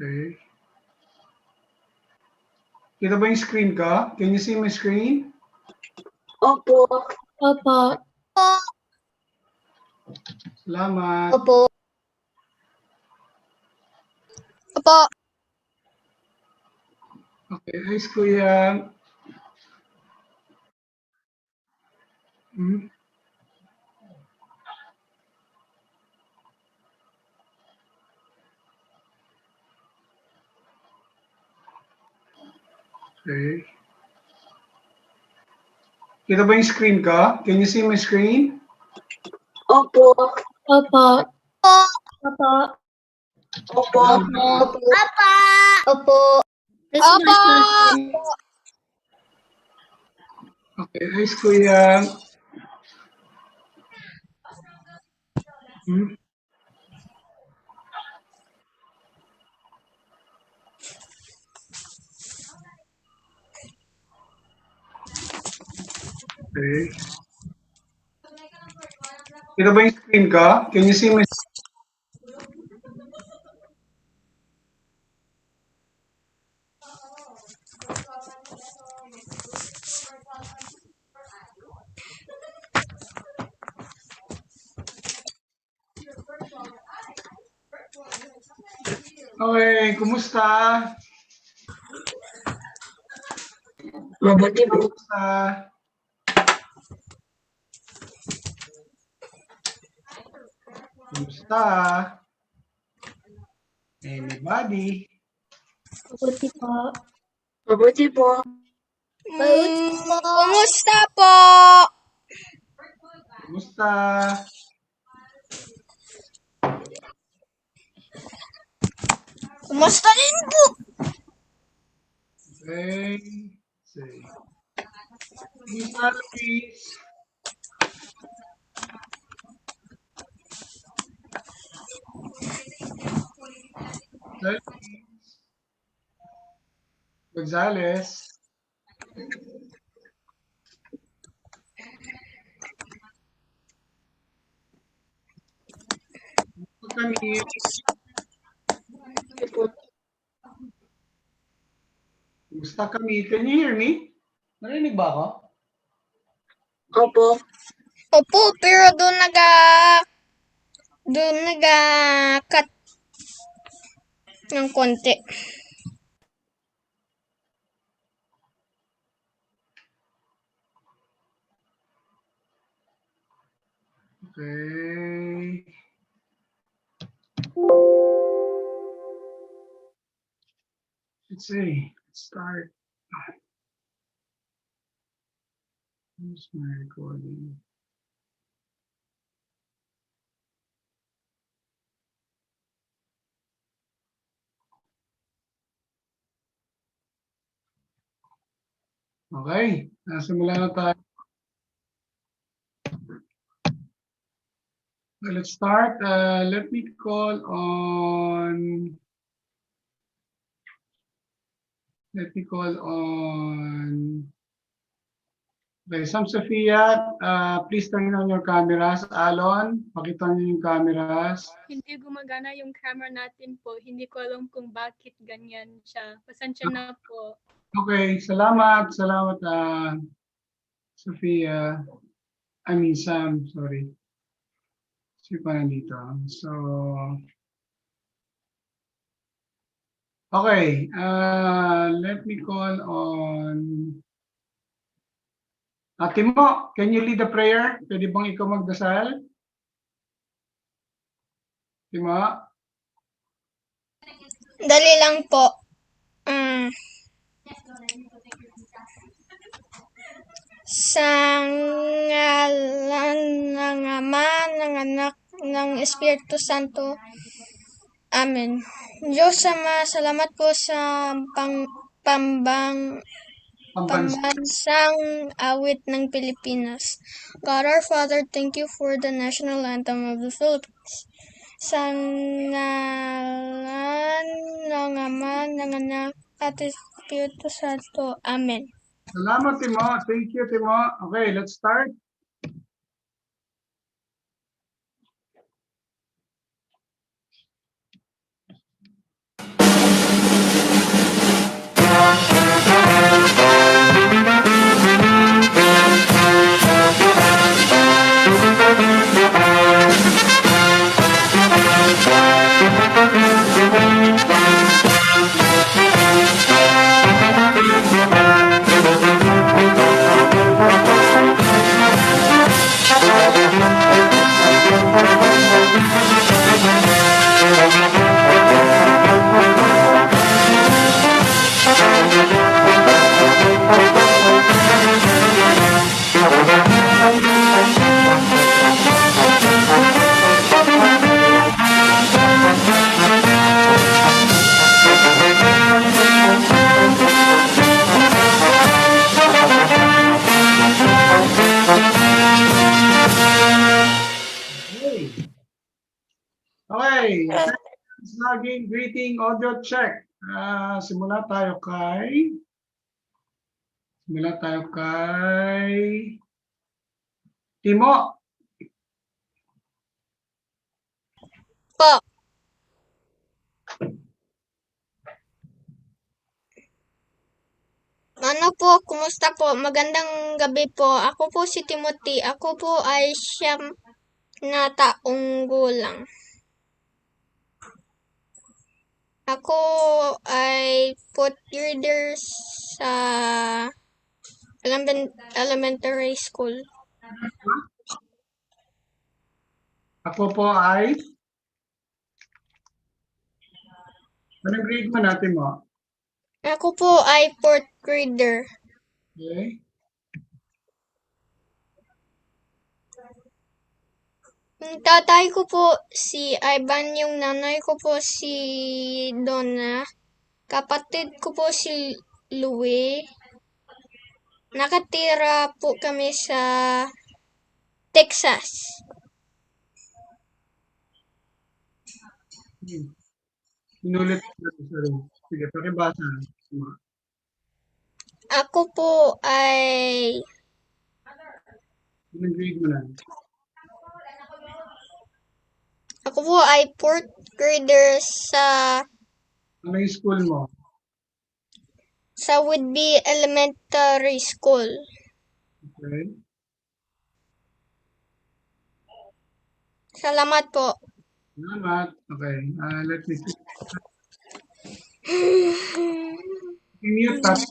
Okay. Kita ba yung screen ka? Can you see my screen? Opo. Opo. Salamat. Opo. Opo. Okay, ayos kuya. Okay. Kita ba yung screen ka? Can you see my screen? Opo. Opo. Opo. Opo. Opo. Opo. Okay, ayos kuya. Okay. Kita ba yung screen ka? Can you see my Okay, kumusta? Mabuti po. Kumusta? Kumusta? Anybody? Mabuti po. Mabuti po. Kumusta po? Kumusta? Kumusta din po? Okay. Say. Kumusta, please? Gonzales. Kami. Kumusta kami? Can you hear me? Narinig ba ako? Opo. Opo, pero doon cut ng konti. Okay. Let's see. Let's start. Where's my recording? Okay. Nasimula na tayo. Let's start. Let me call on. Okay, Sam Sophia, please turn on your cameras. Alon, pakita niyo yung cameras. Hindi gumagana yung camera natin po. Hindi ko alam kung bakit ganyan siya. Pasensya na po. Okay, salamat. Salamat, Sophia. I mean, Sam, sorry. Si pa nandito. So, okay, let me call on Timo, can you lead the prayer? Pwede bang ikaw magdasal? Timo? Dali lang po. Sa ngalan ng Ama, ng Anak, ng Espiritu Santo. Amen. Diyos Ama, salamat po sa Pambansang awit ng Pilipinas. God our Father, thank you for the national anthem of the Philippines. Sa ngalan ng Ama, ng Anak, at Espiritu Santo. Amen. Salamat, Timo. Thank you, Timo. Okay, let's start. Okay. Laging greeting audio check. Simula tayo kay Timo. Po. Ano po, kumusta po? Magandang gabi po. Ako po si Timothy. Ako po ay 9 na taong gulang. Ako ay fourth grader sa elementary school. Ako po ay anong grade mo natin mo? Ako po ay fourth grader. Okay. Yung tatay ko po si Ivan, yung nanay ko po si Donna, kapatid ko po si Louie. Nakatira po kami sa Texas. Inulit natin sa rin. Sige, pakibasa. Ako po ay Anong grade mo na? Ako po ay fourth grader sa Anong school mo? Whitby Elementary School. Okay. Salamat po. Salamat. Okay. Let me see. Mute that.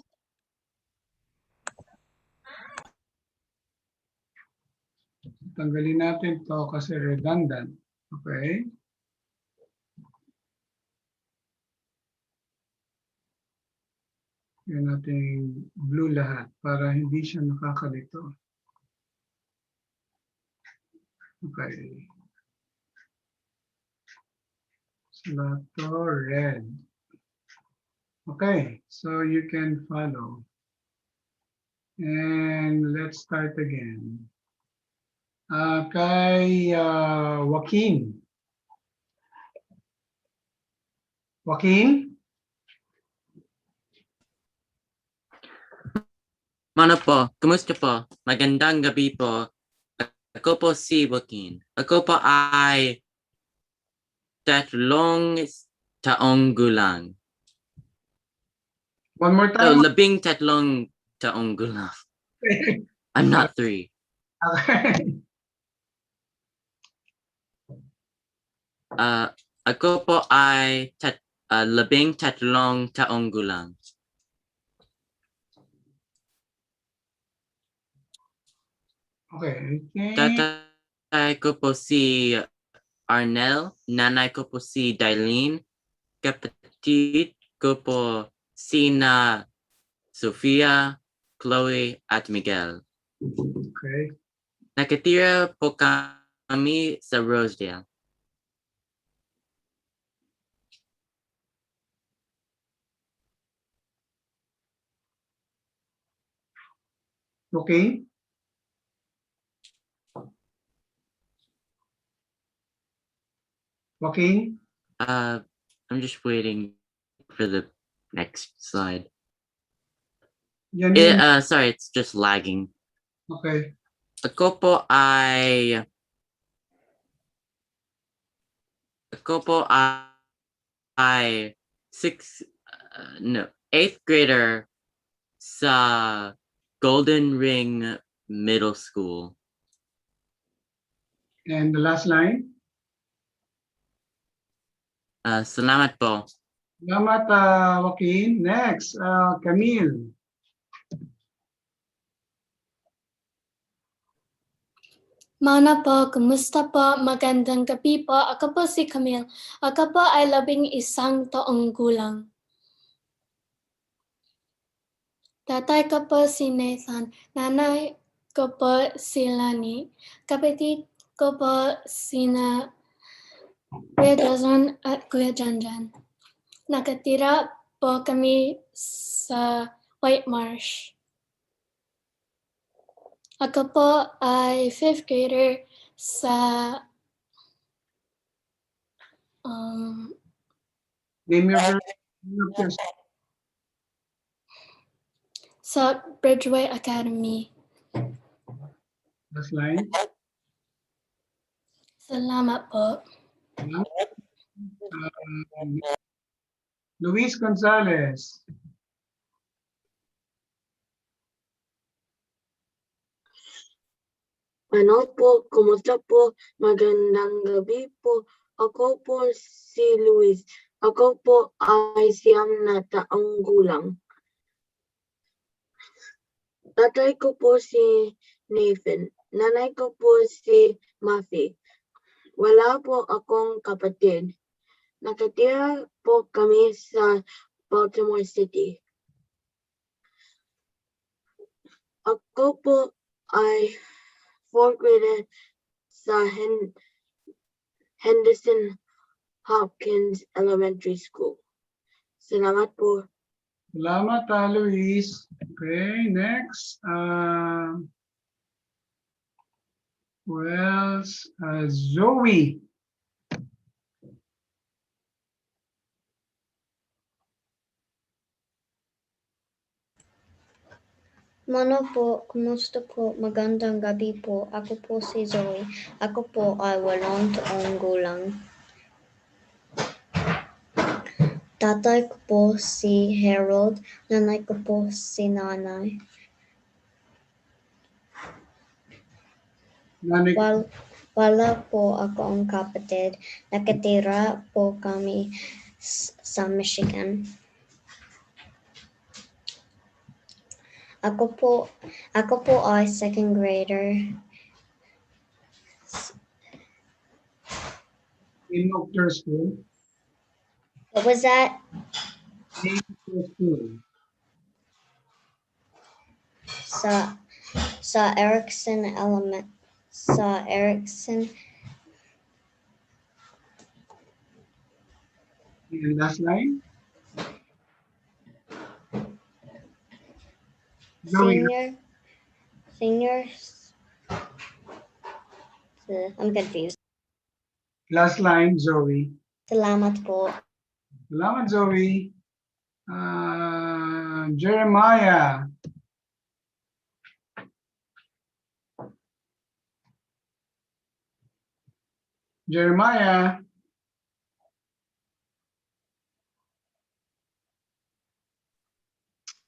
Tanggalin natin to kasi redundant. Okay. Yan natin blue lahat para hindi siya nakakalito. Okay. So lahat to red. Okay, so you can follow. And let's start again. Kay Joaquin. Joaquin? Mano po, kumusta po? Magandang gabi po. Ako po si Joaquin. Ako po ay 3 taong gulang. One more No, time. 13 taong gulang. I'm not 3. Okay. Ako po ay 13 taong gulang. Okay. Tatay ko po si Arnel, nanay ko po si Dailene, kapatid ko po sina Sofia, Chloe, at Miguel. Okay. Nakatira po kami sa Rosedale. Okay? Okay? I'm just waiting for the next slide. Yan yun. Sorry, it's just lagging. Okay. Ako po ay 8th grader sa Golden Ring Middle School. And the last line? Salamat po. Salamat, Joaquin. Next, Camille. Mana po, kumusta po? Magandang gabi po. Ako po si Camille. Ako po ay 11 taong gulang. Tatay ko po si Nathan. Nanay ko po si Lani. Kapatid ko po sina Kuya Jason at Kuya Janjan. Nakatira po kami sa White Marsh. Ako po ay 5th grader sa Name your sa Bridgeway Academy. last line. Salamat po. Luis Gonzalez. Ano po, kumusta po? Magandang gabi po. Ako po si Luis. Ako po ay 9 taong gulang. Tatay ko po si Nathan. Nanay ko po si Mafi. Wala po akong kapatid. Nakatira po kami sa Baltimore City. Ako po ay 4th grader sa Henderson Hopkins Elementary School. Salamat po. Salamat, Luis. Okay, next. Who else? Zoe. Mano po, kumusta po? Magandang gabi po. Ako po si Zoe. Ako po ay 8 taong gulang. Tatay ko po si Harold. Nanay ko po si Nanay. Nanay ko. Wala po akong kapatid. Nakatira po kami sa Michigan. Ako po ay 2nd grader. In Oakter School. What was that? In Oakter School. Sa Erickson Element. Sa Erickson. And last line. Zoe. Seniors. I'm confused. Last line, Zoe. Salamat po. Salamat, Zoe. Jeremiah. Jeremiah.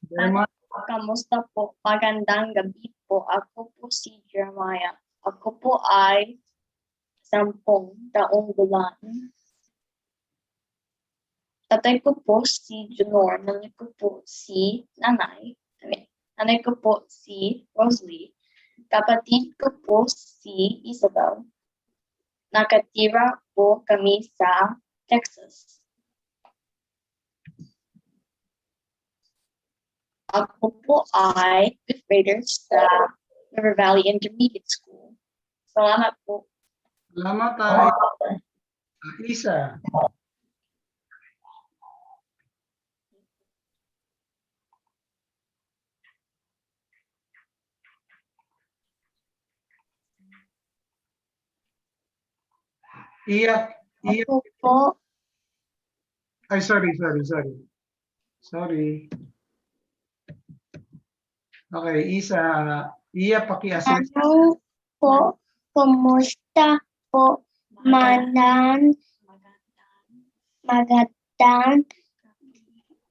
Jeremiah. Kamusta po? Magandang gabi po. Ako po si Jeremiah. Ako po ay 10 taong gulang. Tatay ko po si Junor. Nanay ko po si Nanay. Nanay ko po si Rosalie. Kapatid ko po si Isabel. Nakatira po kami sa Texas. Ako po ay 5th grader sa River Valley Intermediate School. Salamat po. Salamat, Isa. Iyak. Ako po, Ay, sorry. Okay, Isa. Iya, paki-assist. ano po, kumusta po, magandang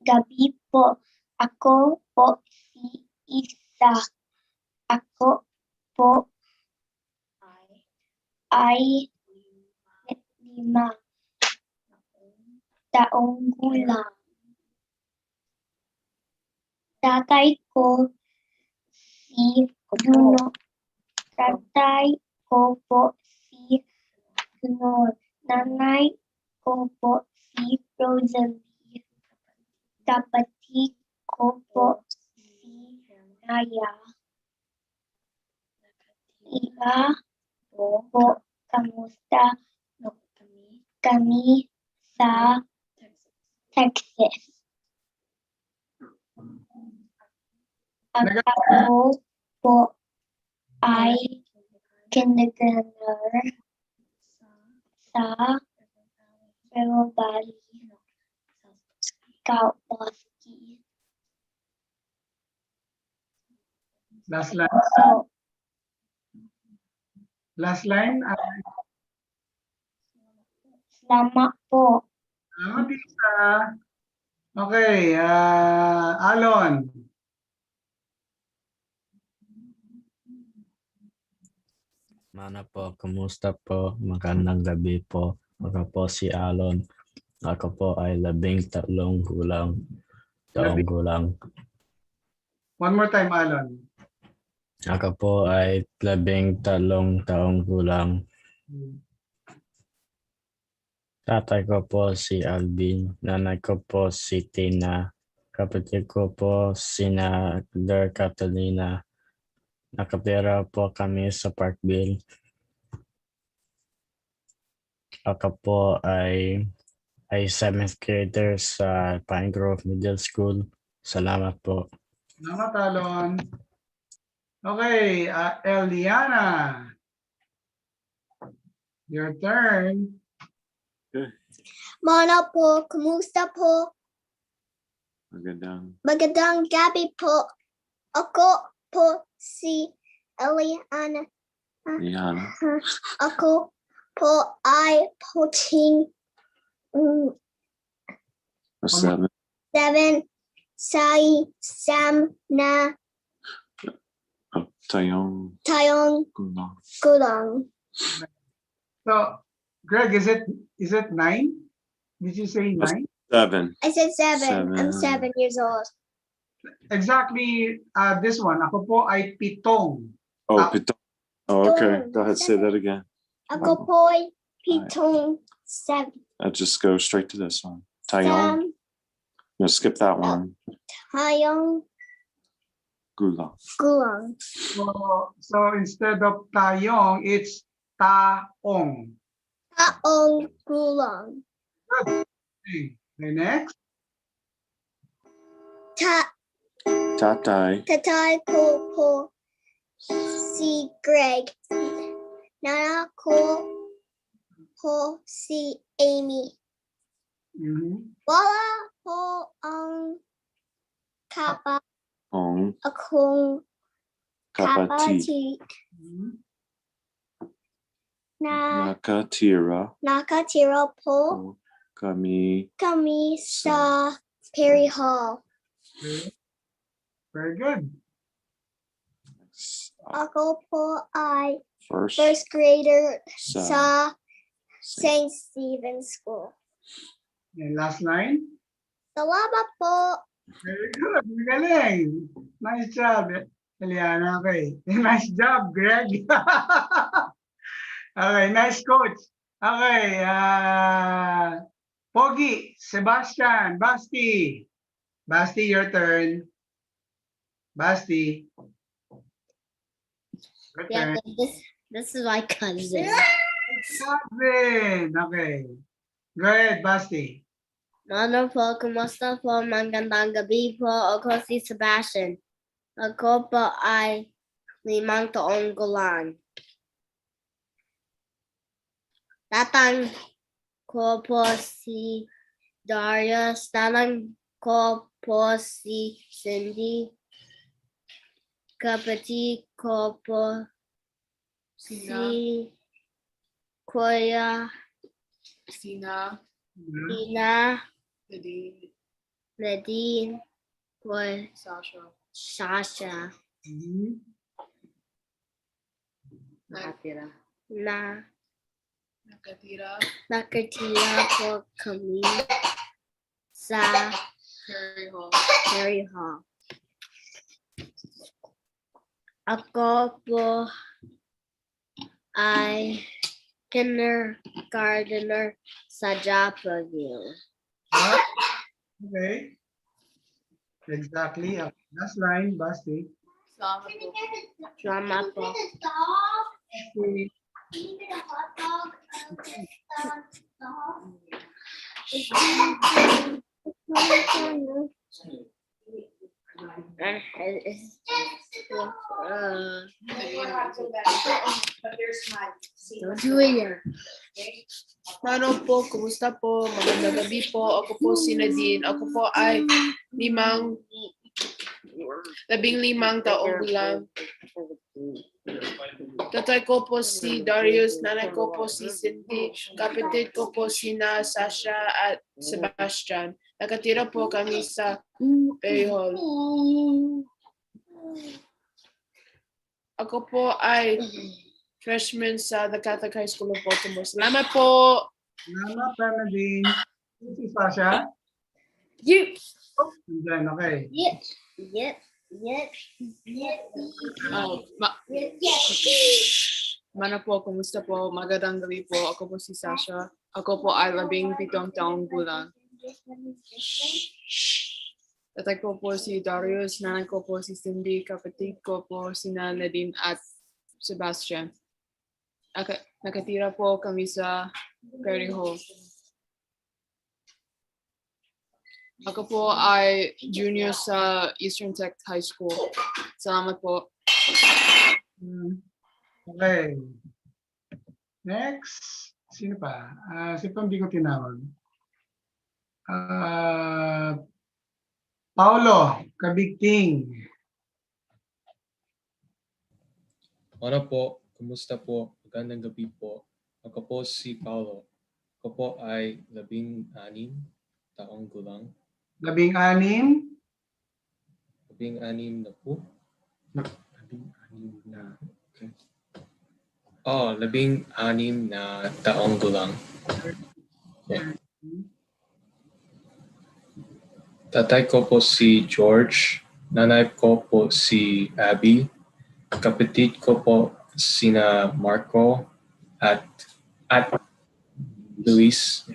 gabi po. Ako po si Isa. Ako po ay 5 taong gulang. Tatay ko si Juno. Tatay ko po si Junor. Nanay ko po si Rosalie. Kapatid ko po si Naya. Iba po, kamusta kami sa Texas. Ako po ay kindergartner sa Pero Valley, Kauposki. Last line. So, Last line. salamat po. Salamat, Isa. Okay, Alon. Mana po, kumusta po? Magandang gabi po. Ako po si Alon. Ako po ay 13 taong gulang. One more time, Alon. Ako po ay 13 taong gulang. Tatay ko po si Alvin. Nanay ko po si Tina. Kapatid ko po si Catalina. Nakatira po kami sa Parkville. Ako po ay 7th grader sa Pine Grove Middle School. Salamat po. Salamat, Alon. Okay, Eliana. Your turn. Mana po, kumusta po? Magandang gabi po. Ako po si Eliana. Ako po ay coaching 7 sa Sam na Tayong gulang. So, Greg, is it 9? Did you say 9? 7. I said 7. I'm 7 years old. Exactly this one. Ako po ay 7. Oh, pitong. Oh, okay. Go ahead, say that again. Ako po ay pitong 7. I'll just go straight to this one. Tayong. No, skip that one. Tayong Gulang. gulang. So instead of tayong, it's taong. Taong gulang. Good. Okay, next. Tatay. Tatay ko po si Greg. Nana ko po si Amy. Wala po ang akong Kapatid. nakatira po Kami sa Perry Hall. Very good. Ako po ay First first grader sa sa St. Stephen's School. And last line. Salamat po. Very good. Magaling. Nice job, Eliana. Okay. Nice job, Greg. Okay, nice coach. Okay. Pogi, Sebastian, Basti. Basti, your turn. Basti. Your turn. This is my cousin. Cousin. Okay. Go ahead, Basti. Mana po, kumusta po? Magandang gabi po. Ako si Sebastian. Ako po ay 5 taong gulang. Tatang ko po si Darius. Nanang ko po si Cindy. Kapatid ko po si Kuya Sina, Ina, Nadine, Nadine, po Sasha, Sasha. Nakatira. Nakatira po kami sa Perry Hall. Ako po ay kindergartner sa Jacksonville. Okay. Exactly. Last line, Basti. Salamat po. Ano po, kumusta po? Magandang gabi po. Ako po si Nadine. Ako po ay 15 taong gulang. Tatay ko po si Darius, nanay ko po si Cindy, kapatid ko po sina Sasha at Sebastian. Nakatira po kami sa Perry Hall. Ako po ay freshman sa The Catholic High School of Baltimore. Salamat po! Salamat, Nadine. Si Sasha? Yep. Andyan, okay. Yep. Mana po, kumusta po? Magandang gabi po. Ako po si Sasha. Ako po ay 17 taong gulang. Tatay ko po si Darius, nanay ko po si Cindy, kapatid ko po si Nadine at Sebastian. Nakatira po kami sa Perry Hall. Ako po ay junior sa Eastern Tech High School. Salamat po. Okay. Next. Sino pa? Si Pambi ko tinawag. Paulo Kabigting. Ano po? Kumusta po? Magandang gabi po. Ako po si Paulo. Ako po ay 16 taong gulang. 16? 16 na po? 16 na. Okay. Oh, 16 na taong gulang. Okay. Tatay ko po si George. Nanay ko po si Abby. Kapatid ko po sina Marco at Luis.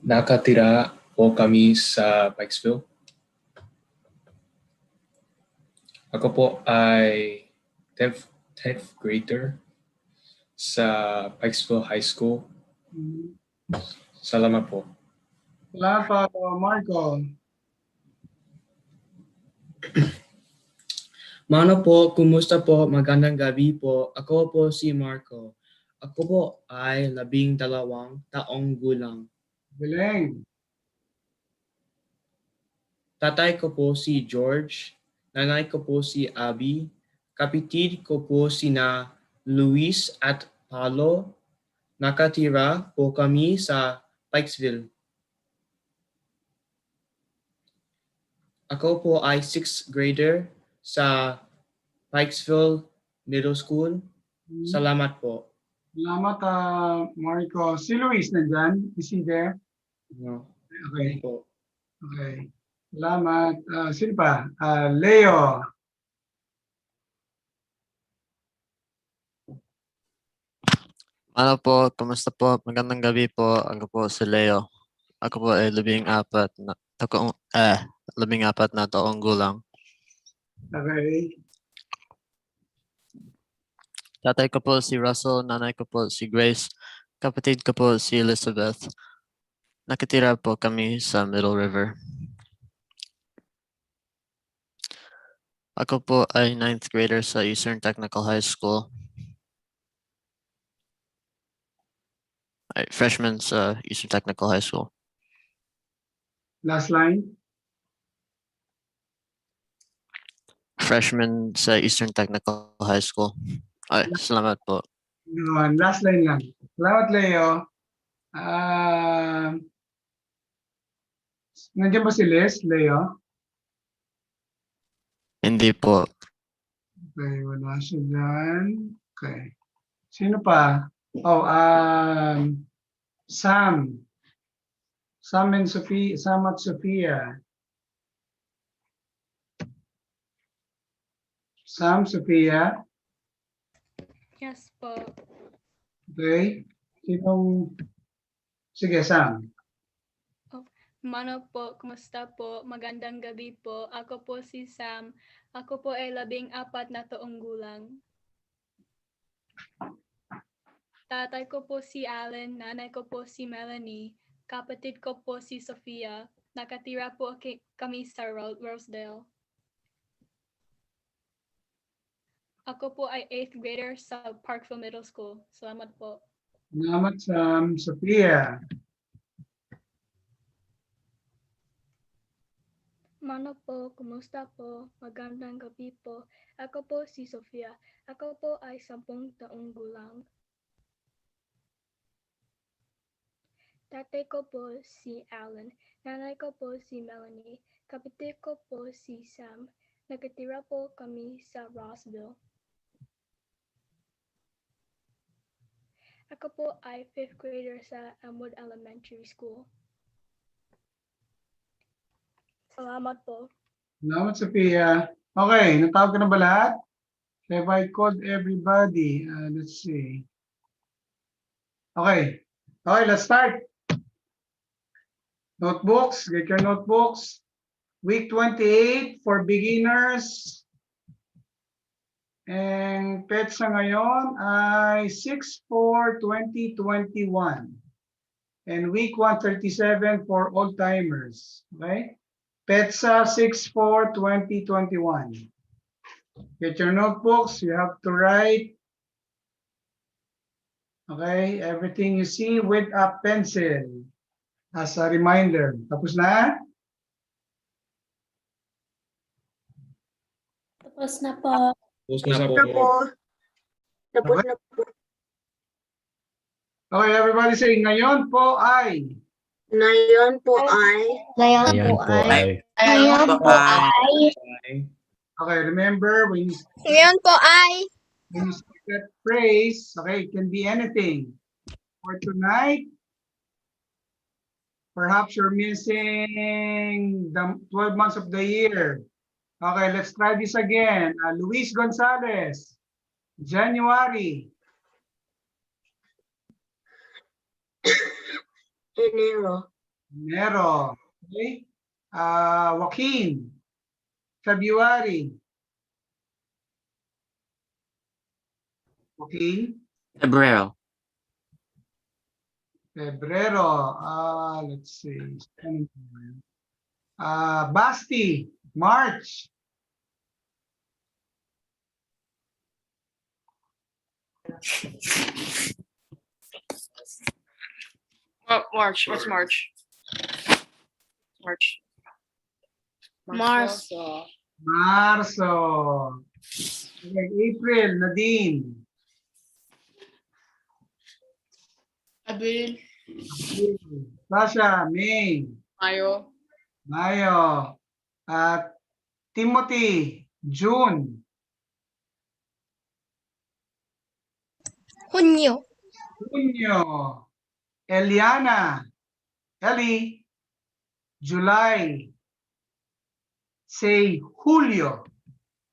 Nakatira po kami sa Pikesville. Ako po ay 10th grader sa Pikesville High School. Salamat po. Salamat po, Marco. Mano po, kumusta po? Magandang gabi po. Ako po si Marco. Ako po ay 12 taong gulang. Galing. Tatay ko po si George. Nanay ko po si Abby. Kapatid ko po sina Luis at Paulo. Nakatira po kami sa Pikesville. Ako po ay 6th grader sa Pikesville Middle School. Salamat po. Salamat, Marco. Si Luis nandyan? Is he there? No. Okay. Okay. Salamat. Sino pa? Leo. Ano po, kumusta po? Magandang gabi po. Ako po si Leo. Ako po ay 14 na taong gulang. Okay. Tatay ko po si Russell, nanay ko po si Grace, kapatid ko po si Elizabeth. Nakatira po kami sa Middle River. Ako po ay 9th grader sa Eastern Technical High School. Freshman sa Eastern Technical High School. Last line. Freshman sa Eastern Technical High School. Ay, salamat po. Yun, last line lang. Salamat, Leo. Nandiyan ba si Les, Leo? Hindi po. Okay, wala siya dyan. Okay. Sino pa? Oh, Sam. Sam and Sophia. Sam at Sophia. Sam, Sophia. Yes po. Okay. Sinong... Sige, Sam. Mano po, kumusta po? Magandang gabi po. Ako po si Sam. Ako po ay 14 na taong gulang. Tatay ko po si Allen, nanay ko po si Melanie, kapatid ko po si Sophia. Nakatira po kami sa Rosedale. Ako po ay 8th grader sa Parkville Middle School. Salamat po. Salamat, Sam. Sophia. Mano po, kumusta po? Magandang gabi po. Ako po si Sofia. Ako po ay 10 taong gulang. Tatay ko po si Alan. Nanay ko po si Melanie. Kapatid ko po si Sam. Nakatira po kami sa Rossville. Ako po ay 5th grader sa Elmwood Elementary School. Salamat po. Salamat, Sophia. Okay, natawag ka na ba lahat? Have I called everybody? Let's see. Okay. Okay, let's start. Notebooks, get your notebooks. Week 28 for beginners. And petsa ngayon ay 6/4/2021. And week 137 for old-timers. Okay? Petsa 6/4/2021. Get your notebooks. You have to write, okay, everything you see with a pencil as a reminder. Tapos na? Tapos na po. Tapos na po. Tapos na po. Okay, everybody say, ngayon po ay. Ngayon po ay. Ngayon po ay. Ngayon po ay. Okay, remember when you Ngayon po ay. say that phrase, okay, it can be anything. For tonight, perhaps you're missing the 12 months of the year. Okay, let's try this again. Luis Gonzalez, January. Enero. Enero. Okay. Joaquin, February. Joaquin. Febrero. Febrero. Let's see. Basti, March. Oh, March. What's March? March. Marso. Marso. Okay, April, Nadine. Abril. Sasha, May. Mayo. Mayo. Timothy, June. Hunyo. Junyo. Eliana, Ellie, July. Say Julio.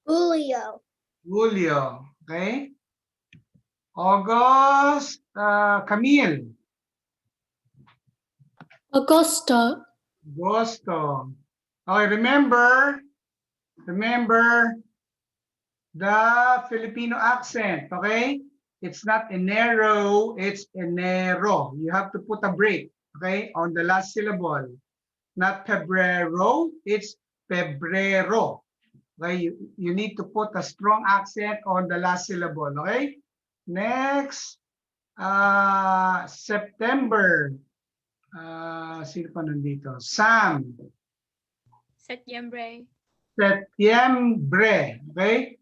Julio. Julio. Okay. August, Camille. Agosto. Agosto. Okay, remember the Filipino accent, okay? It's not enero, it's enero. You have to put a break, okay, on the last syllable. Not febrero, it's febrero. Okay, you need to put a strong accent on the last syllable, okay? Next, September. Sino pa nandito? Sam. Setyembre. Septiembre. Okay?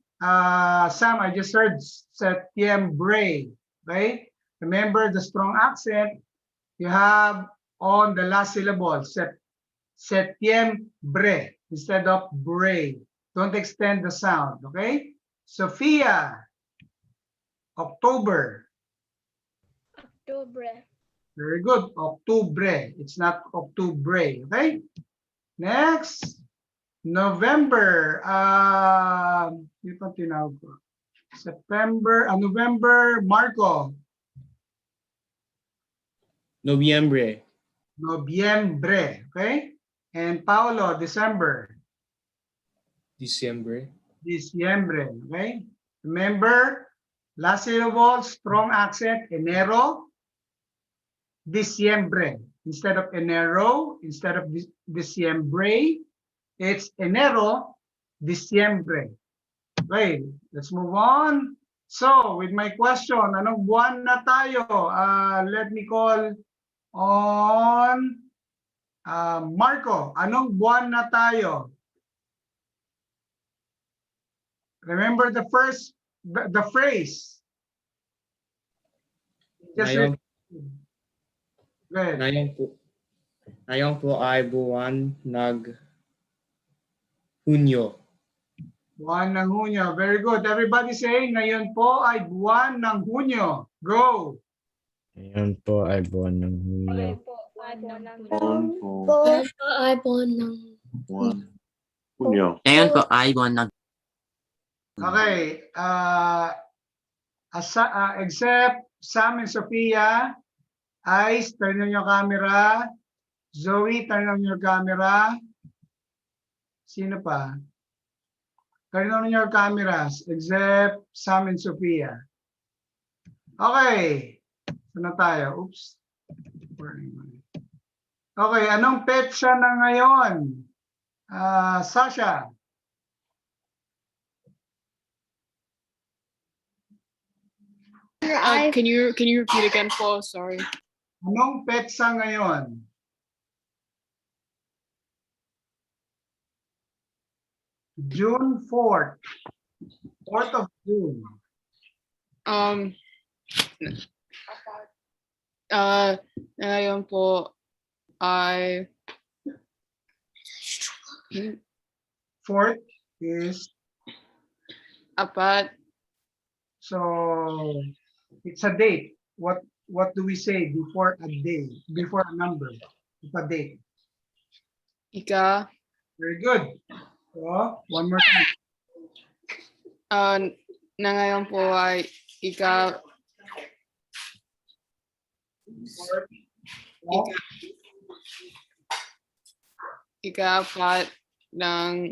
Sam, I just heard Septiembre. Okay? Remember the strong accent you have on the last syllable. Septiembre instead of bre. Don't extend the sound. Okay? Sophia. October. Octubre. Very good. Octubre. It's not Octubre. Okay? Next. November. Hindi pa tinawag ko. September. November. Marco. Noviembre. Noviembre. Okay? And Paolo. December. Diciembre. Diciembre. Okay? Remember, last syllable, strong accent, enero, diciembre. Instead of enero, instead of diciembre, it's enero, diciembre. Okay, let's move on. So, with my question, anong buwan na tayo? Let me call on Marco. Anong buwan na tayo? Remember the first, the phrase. Just Ngayon po ay buwan ng Hunyo. Buwan ng Hunyo. Very good. Everybody say, ngayon po ay buwan ng Hunyo. Go. Ngayon po ay buwan ng Hunyo. Ngayon po ay buwan ng Okay. Except Sam and Sophia, Ice, turn on your camera. Zoe, turn on your camera. Sino pa? Turn on your cameras, except Sam and Sophia. Okay. Saan na tayo? Oops. Okay, anong petsa na ngayon? Sasha. Can you repeat again po? Sorry. Anong petsa ngayon? June 4th. 4th of June. Ngayon po ay 4th is apat. So it's a date. What do we say before a day? Before a number? It's a date. Ika. Very good. So one more time. Na ngayon po ay ika-4 ng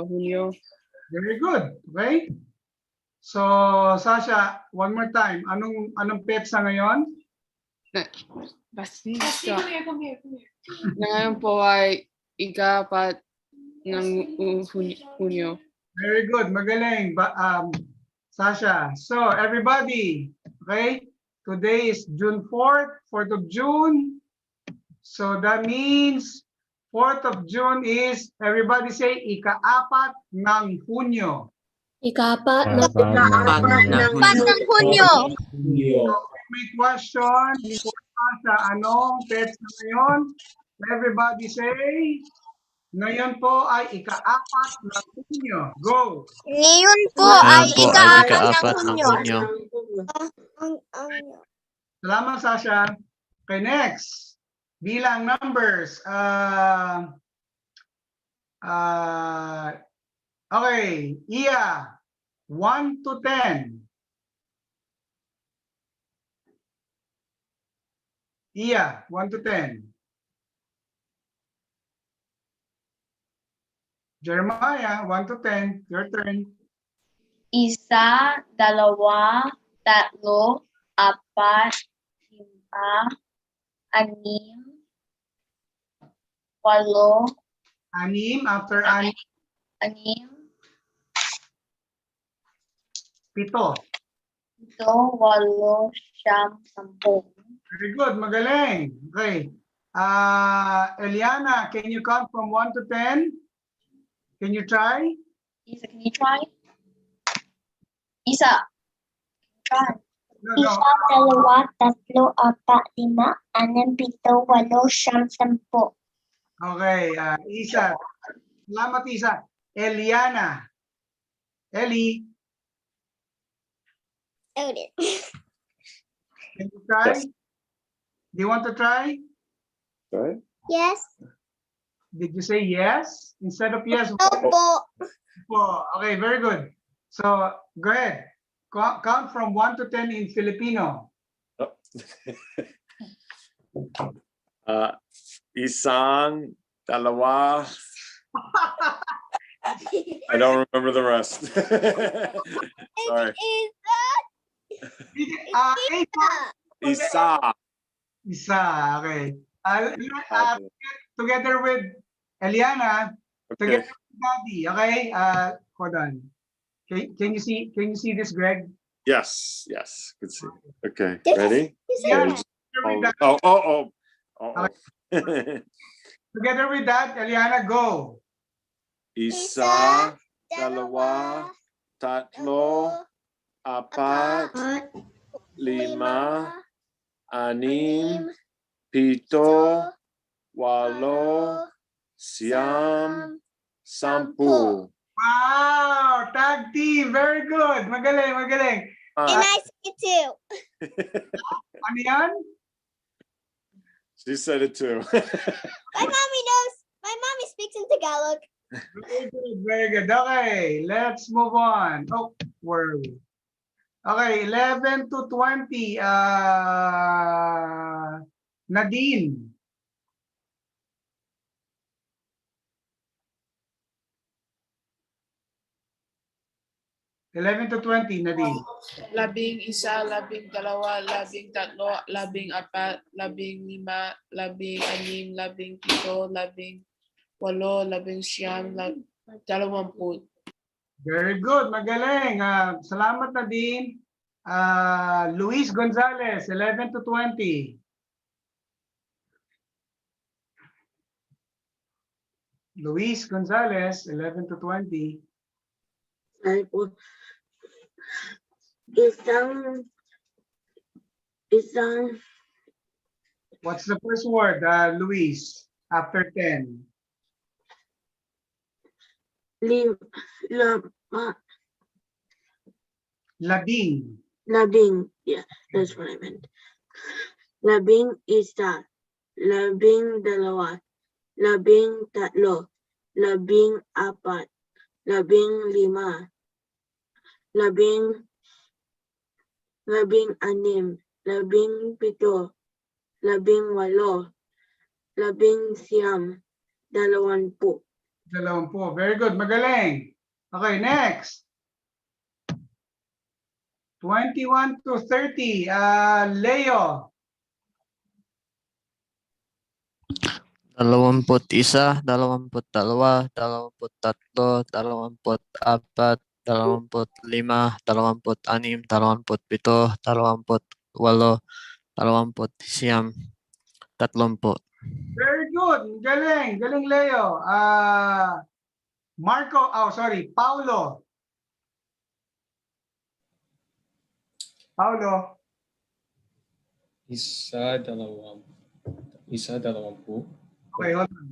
Hunyo. Very good. Okay? So, Sasha, one more time. Anong petsa ngayon? Basta. Na ngayon po ay ika-4 ng Hunyo. Very good. Magaling. Sasha. So, everybody, okay? Today is June 4th, 4th of June. So, that means 4th of June is, everybody say, ika-4 ng Hunyo. Ika-4 ng Hunyo. So, may question before Sasha, anong petsa ngayon? Everybody say, ngayon po ay ika-4 ng Hunyo. Go! Ngayon po ay ika-4 ng Hunyo. Salamat, Sasha. Okay, next. Bilang numbers. Okay, Iya, 1 to 10. Iya, 1 to 10. Jeremiah, 1 to 10. Your turn. 1, 2, 3, 4, 5, 6, 8. 6, after 6. 6. 7. Pito, walo, siyam, sampu. Very good. Magaling. Okay. Eliana, can you count from 1 to 10? Can you try? Isa, can you try? Isa. Try. No, no. Isa, dalawa, tatlo, apat, lima, anim, pito, walo, siyam, sampu. Okay. Isa. Salamat, Isa. Eliana. Eli, can you try? Yes. Do you want to try? Right? Yes. Did you say yes? Instead of yes? Opo. Opo. Okay, very good. So, go ahead. Count from 1 to 10 in Filipino. Isang, dalawa. I don't remember the rest. Sorry. Isa. Isa, okay. Together with Eliana, Okay. together with Daddy, okay? Hold on. Can you see this, Greg? Yes. Yes. Good see. Okay. This is- Ready? Yeah. Oh. Together with that, Eliana, go. Isa, dalawa, tatlo, apat, lima, anim, pito, walo, siyam, sampu. Wow! Tag team! Very good! Magaling, magaling. And I see it too. Ano yan? She said it too. My mommy knows. My mommy speaks in Tagalog. Very good, very good. Okay, let's move on. Oh, where are we? Okay, 11 to 20. Nadine. (11 to 20), Nadine. 11, 12, 13, 14, 15, 16, 17, 18, 19, 20. Very good, magaling. Salamat, Nadine. Luis Gonzalez, 11 to 20. Luis Gonzalez, 11 to 20. Ay po. Isang What's the first word, Luis, after 10? Labing. Yeah, that's what I meant. Labing isa, labing dalawa, labing tatlo, labing apat, labing lima, labing anim, labing pito, labing walo, labing siyam, 20. 20. Very good. Magaling. Okay, next. 21 to 30. Leo. 21, 22, 23, 24, 25, 26, 27, 28, 29, 30. Very good. Galing. Galing, Leo. Marco. Oh, sorry. Paulo. Paulo. Isa, dalawampu. Okay, hold on.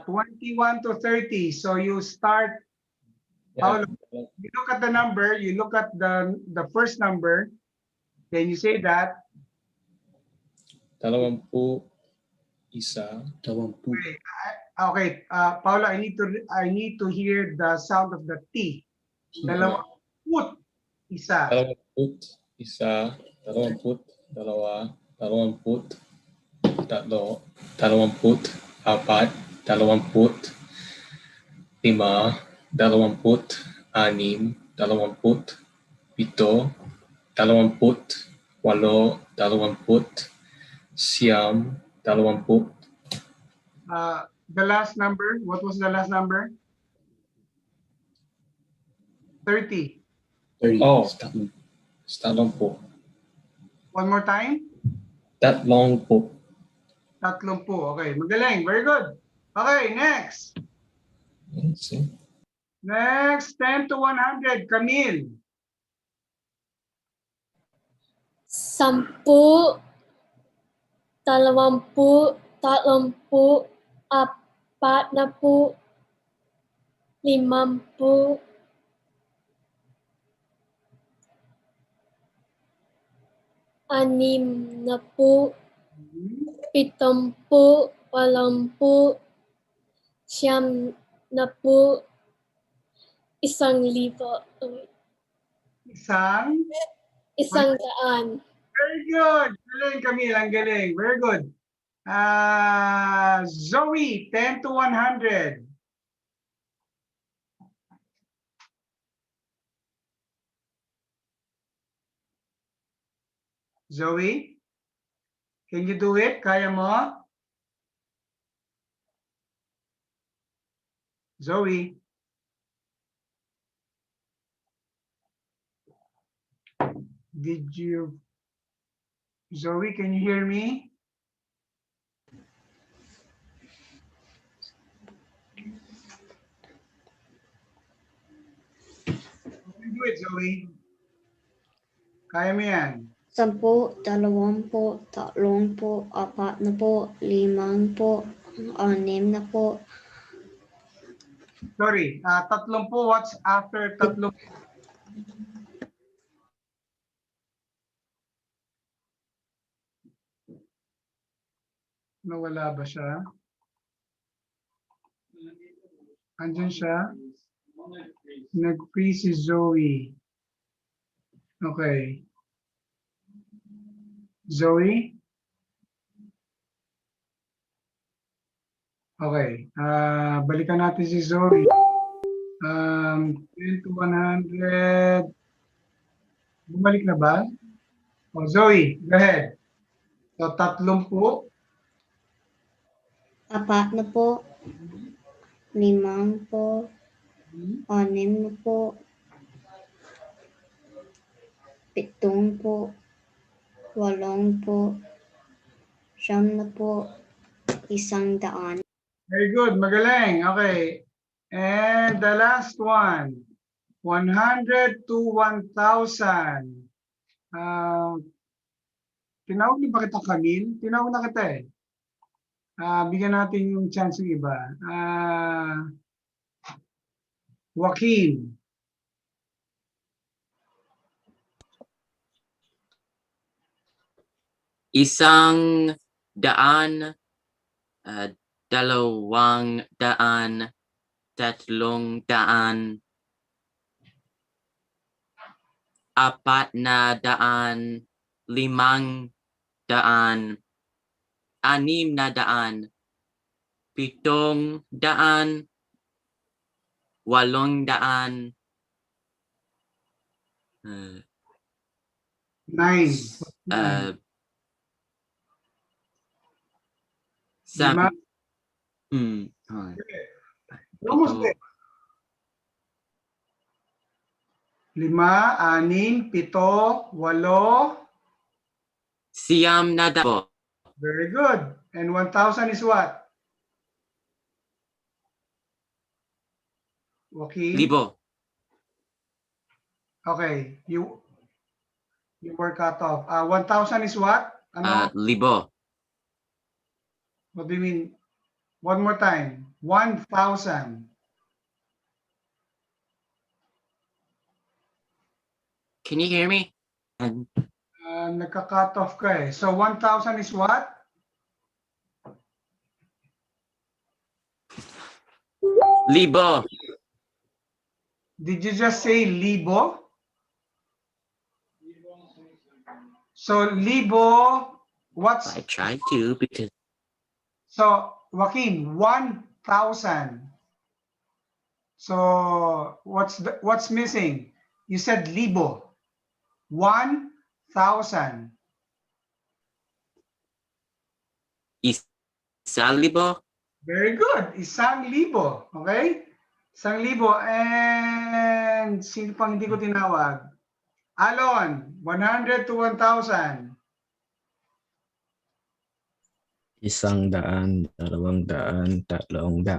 21 to 30. So you start, Paulo, you look at the number, you look at the first number. Can you say that? 21, isa, 20. Okay, Paulo, I need to hear the sound of the T. 20, isa. 20, isa, 20, dalawa, 20, tatlo, 20, apat, 20, lima, 20, anim, 20, pito, 20, walo, 20, siyam, 20. The last number, what was the last number? 30. 30. Oh, Tatlong po. One more time. Tatlong po. Tatlong po. Okay, magaling. Very good. Okay, next. Let's see. Next, 10 to 100. Camille. 10, 20, 30, 40, 50, 60, 70, 80, 90, 1,000. Isang? 100. Very good. Galing, Camille. Ang galing. Very good. Zoe, 10 to 100. Zoe, can you do it? Kaya mo? Zoe. Did you? Zoe, can you hear me? You can do it, Zoe. Kaya mo yan. 10, 20, 30, 40, 50, 60. Sorry, 30. What's after 30? Nawala ba siya? Andyan siya? Nag-freeze si Zoe. Okay. Zoe? Okay. Balikan natin si Zoe. 10 to 100. Bumalik na ba? Oh, Zoe, go ahead. So, 30. 40, 50, 60, 70, 80, 100. Very good. Magaling. Okay. And the last one. 100 to 1,000. Tinawag niyo ba kita Camille? Tinawag na kita eh. Bigyan natin yung chance ng iba. Joaquin. Isang daan, 200, 300, 400, 500, 600, 700, 800, 800, 9. Lima. Almost there. 5, 6, 7, 8. 900 po. Very good. And 1,000 is what? Joaquin? 1,000. Okay. You were cut off. 1,000 is what? Ano? 1,000. What do you mean? One more time. 1,000. Can you hear me? Nagka-cut off ka eh. So 1,000 is what? Libo. Did you just say libo? So libo, what's? I tried to because. So Joaquin, 1,000. So what's missing? You said libo. 1,000. Isang libo. Very good. Isang libo. Okay? Isang libo. And sino pang hindi ko tinawag? Alon, 100 to 1,000. 100, 200, 300,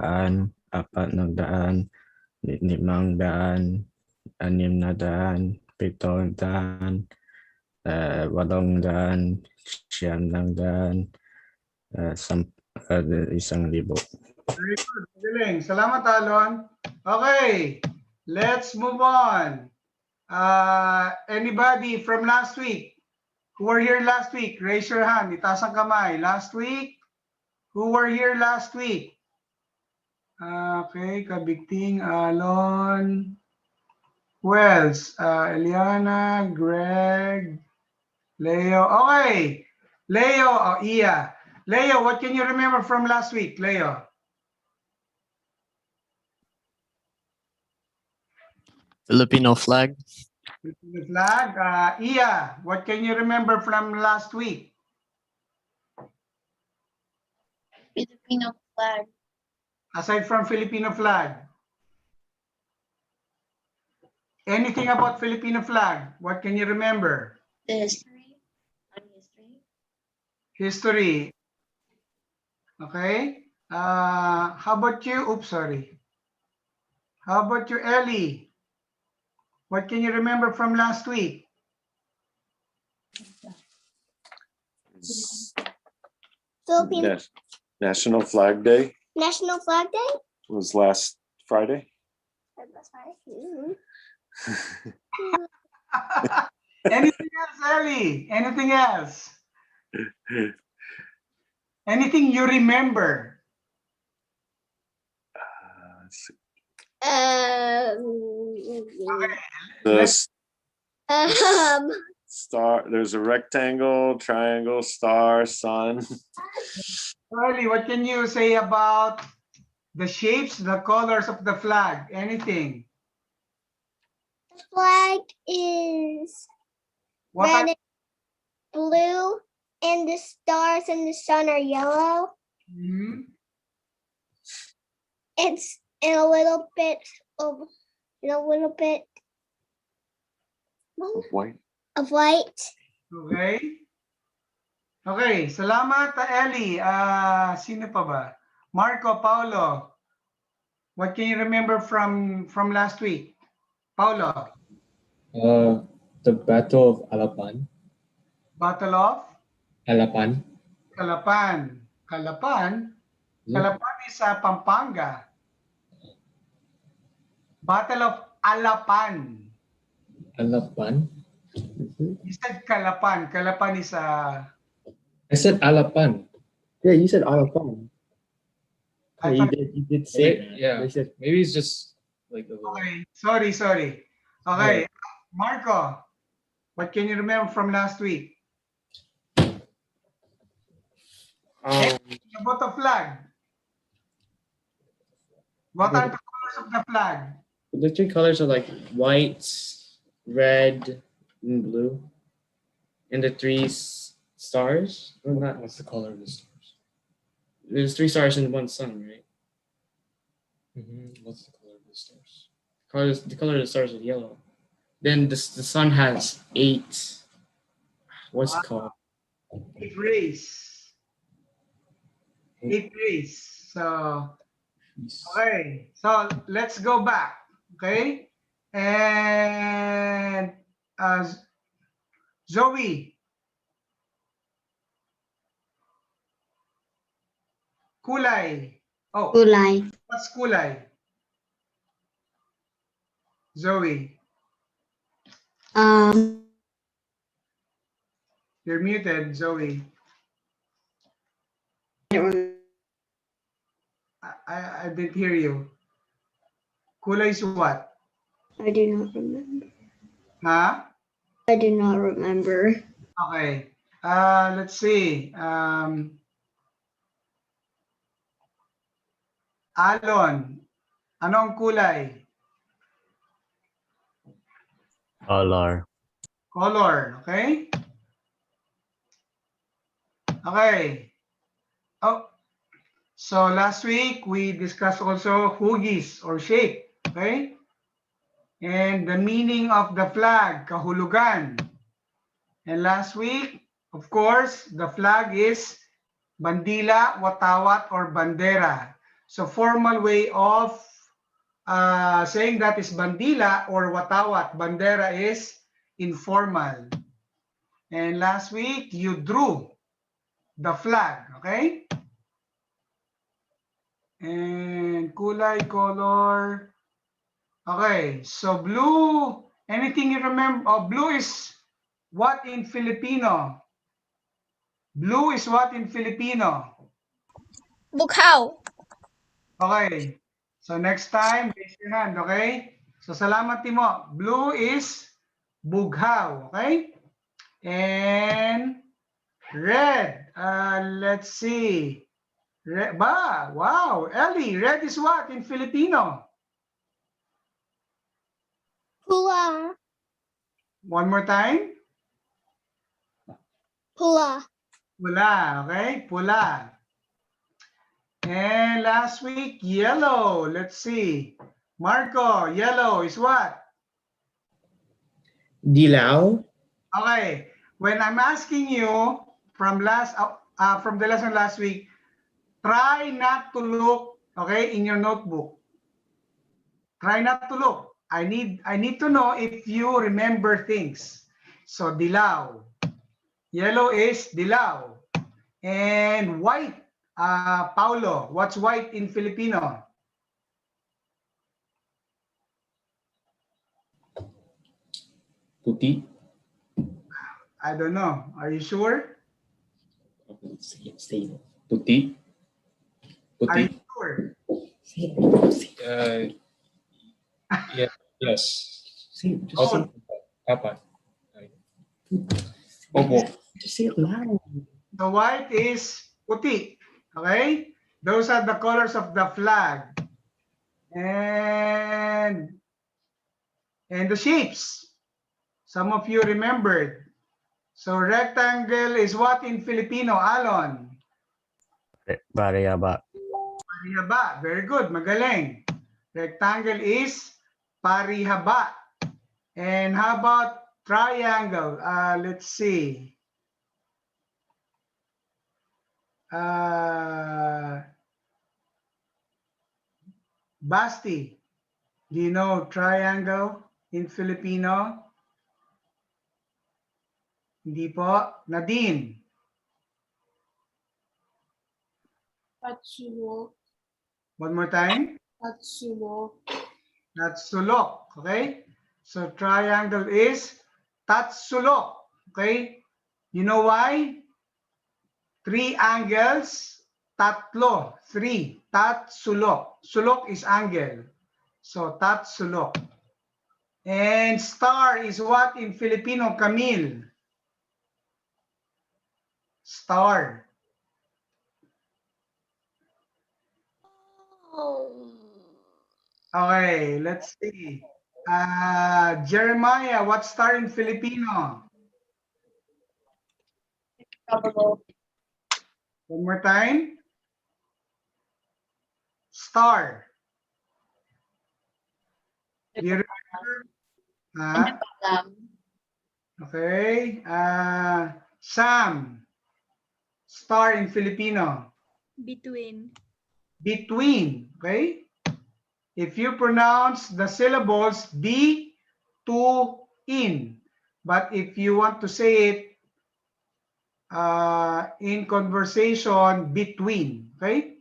400, 500, 600, 700, 800, 900, 1,000. Very good. Galing. Salamat, Alon. Okay, let's move on. Anybody from last week who were here last week? Raise your hand. Itaas ang kamay. Last week? Who were here last week? Okay, Kabigting, Alon. Who else? Eliana, Greg, Leo. Okay, Leo, Iya. Leo, what can you remember from last week, Leo? Filipino flag. The flag. Iya, what can you remember from last week? Filipino flag. Aside from Filipino flag. Anything about Filipino flag? What can you remember? The history. History. Okay. How about you? Oops, sorry. How about you, Ellie? What can you remember from last week? Filipino National Flag Day National Flag Day? was last Friday. Anything else, Ellie? Anything else? Anything you remember? The star, there's a rectangle, triangle, star, sun. Ellie, what can you say about the shapes, the colors of the flag? Anything? The flag is What red and blue, and the stars and the sun are yellow. It's in a little bit of White. of white. Okay. Okay, salamat, Ellie. Sino pa ba? Marco, Paulo. What can you remember from last week? Paulo. The Battle of Alapan. Battle of Alapan. Calapan. Calapan? Calapan is Pampanga. Battle of Alapan. Alapan. You said Calapan. Calapan is I said Alapan. Yeah, you said Alapan. Yeah, you did say Wait, that. yeah. They said, Maybe it's just like a little. Okay, sorry. Okay, Marco, what can you remember from last week? About the flag. What are the colors of the flag? the three colors are like white, red, and blue. And the three stars? Or not? What's the color of the stars? There's 3 stars and 1 sun, right? What's the color of the stars? The color of the stars is yellow. Then the sun has 8. What's it called? 8 rays. 8 rays. So, okay. So let's go back. Okay. And Zoe. Kulay. Oh. Kulay. What's kulay? Zoe. You're muted, Zoe. I didn't hear you. Kulay is what? I do not remember. Huh? I do not remember. Okay. Let's see. Alon, anong kulay? Color. Color, okay? Okay. Oh, so last week we discussed also huggies or shape, okay? And the meaning of the flag, kahulugan. And last week, of course, the flag is bandila, watawat, or bandera. So formal way of saying that is bandila or watawat. Bandera is informal. And last week, you drew the flag, okay? And kulay, color. Okay, so blue, anything you remember? Oh, blue is what in Filipino? Blue is what in Filipino? Bughaw. Okay, so next time, raise your hand, okay? So salamat Timo. Blue is bughaw, okay? And red, let's see. Red, wow, Ellie, red is what in Filipino? Pula. One more time. Pula. Pula, okay? Pula. And last week, yellow. Let's see. Marco, yellow is what? Dilaw. Okay. When I'm asking you from the lesson last week, try not to look, okay, in your notebook. Try not to look. I need to know if you remember things. So dilaw. Yellow is dilaw. And white, Paulo, what's white in Filipino? Puti. I don't know. Are you sure? Puti. Are you Puti. sure? Yeah, yes. Oh, Papa. Opo. the white is puti. Okay? Those are the colors of the flag. And the shapes. Some of you remembered. So rectangle is what in Filipino, Alon? Parihaba. Parihaba. Very good. Magaling. Rectangle is parihaba. And how about triangle? Let's see. Basti, do you know triangle in Filipino? Hindi po. Nadine. Tatsulo. One more time. Tatsulo. Tatsulok. Okay? So triangle is tatsulok. Okay? You know why? 3 angles, tatlo. 3. Tatsulok. Sulok is angle. So tatsulok. And star is what in Filipino, Camille? Star. Okay, let's see. Jeremiah, what's star in Filipino? One more time. Star. Do you remember? Okay. Sam. Star in Filipino. Between. Between. Okay. If you pronounce the syllables be, to, in. But if you want to say it in conversation, between. Okay.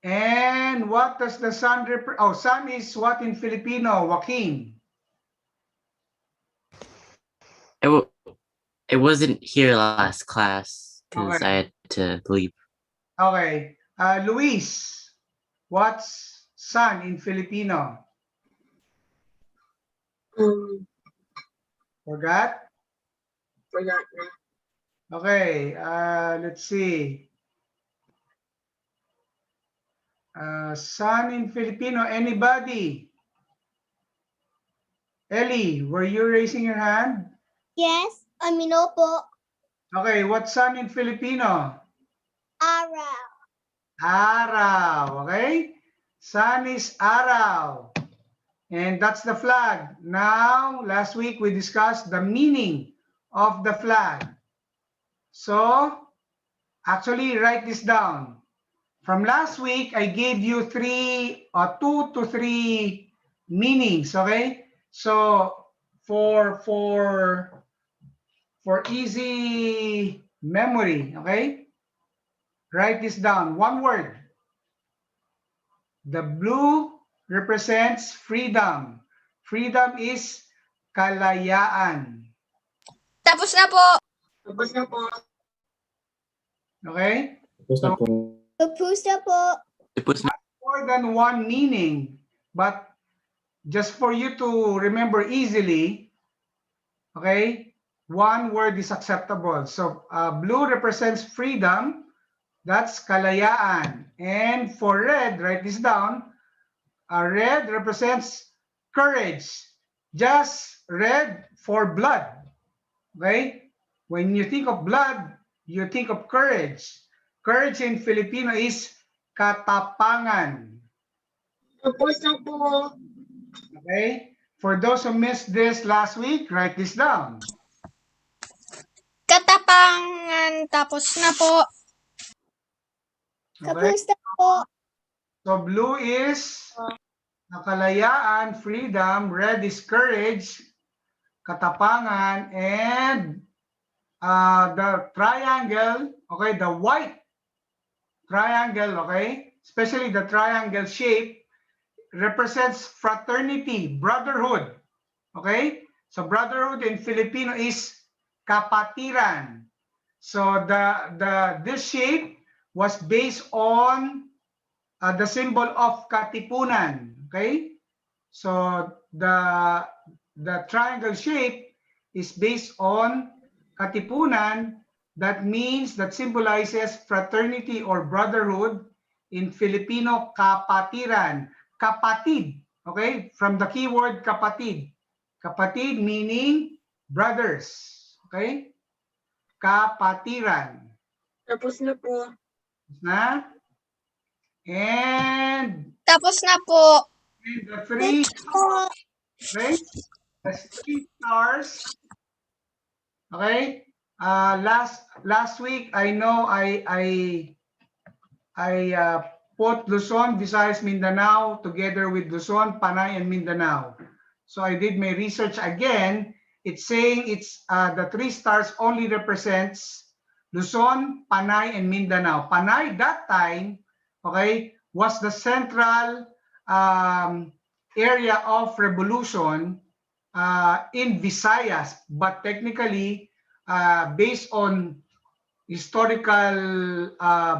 And what does the sun represent? Oh, sun is what in Filipino, Joaquin? It wasn't here last class because Okay. I had to leave. Okay. Luis, what's sun in Filipino? Forgot? Forgot na. Okay. Let's see. Sun in Filipino. Anybody? Ellie, were you raising your hand? Yes, opo. Okay. What's sun in Filipino? Araw. Araw. Okay. Sun is araw. And that's the flag. Now, last week we discussed the meaning of the flag. So, actually write this down. From last week, I gave you 2 to 3 meanings, okay? So, for easy memory, okay? Write this down, one word. The blue represents freedom. Freedom is kalayaan. Tapos na po. Tapos na po. Okay? Tapos na po. Tapos na po. Tapos na. More than one meaning, but just for you to remember easily, okay, one word is acceptable. So blue represents freedom. That's kalayaan. And for red, write this down. Red represents courage. Just red for blood. Okay? When you think of blood, you think of courage. Courage in Filipino is katapangan. Tapos na po. Okay? For those who missed this last week, write this down. Katapangan. Tapos na po. Okay? Tapos na po. So blue is kalayaan, freedom. Red is courage, katapangan. And the triangle, okay, the white triangle, okay, especially the triangle shape, represents fraternity, brotherhood. Okay? So brotherhood in Filipino is kapatiran. So this shape was based on the symbol of katipunan. Okay? So the triangle shape is based on katipunan. That means that symbolizes fraternity or brotherhood. In Filipino, kapatiran. Kapatid, okay? From the keyword kapatid. Kapatid meaning brothers, okay? Kapatiran. Tapos na po. Na? And Tapos na po. the three, okay? The 3 stars, okay? Last week, I know I put Luzon, Visayas, Mindanao together with Luzon, Panay, and Mindanao. So I did my research again. It's saying it's the 3 stars only represents Luzon, Panay, and Mindanao. Panay that time, okay, was the central area of revolution in Visayas, but technically based on historical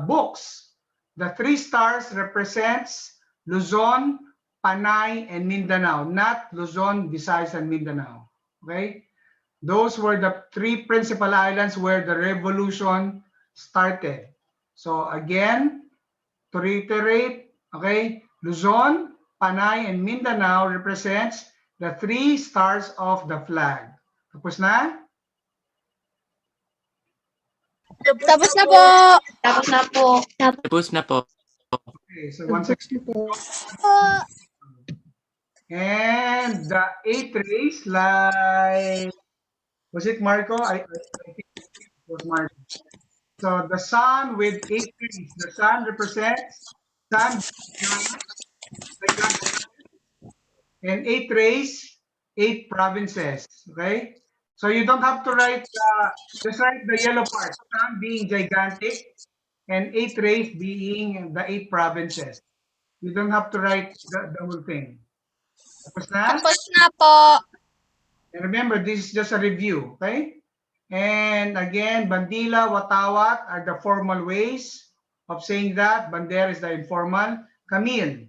books, the 3 stars represents Luzon, Panay, and Mindanao, not Luzon, Visayas, and Mindanao. Okay? Those were the 3 principal islands where the revolution started. So again, to reiterate, okay, Luzon, Panay, and Mindanao represents the 3 stars of the flag. Tapos na? Tapos na po. Tapos na po. Tapos na po. Okay, so once again, and the 8 rays, like, was it Marco? I think it was Marco. So the sun with 8 rays. The sun represents sun, and 8 rays, 8 provinces. Okay, so you don't have to write. Just write the yellow part. Sun being gigantic, and 8 rays being the 8 provinces. You don't have to write the whole thing. Tapos na? Tapos na po. And remember, this is just a review, okay? And again, bandila, watawat are the formal ways of saying that. Bandera is the informal. Camille.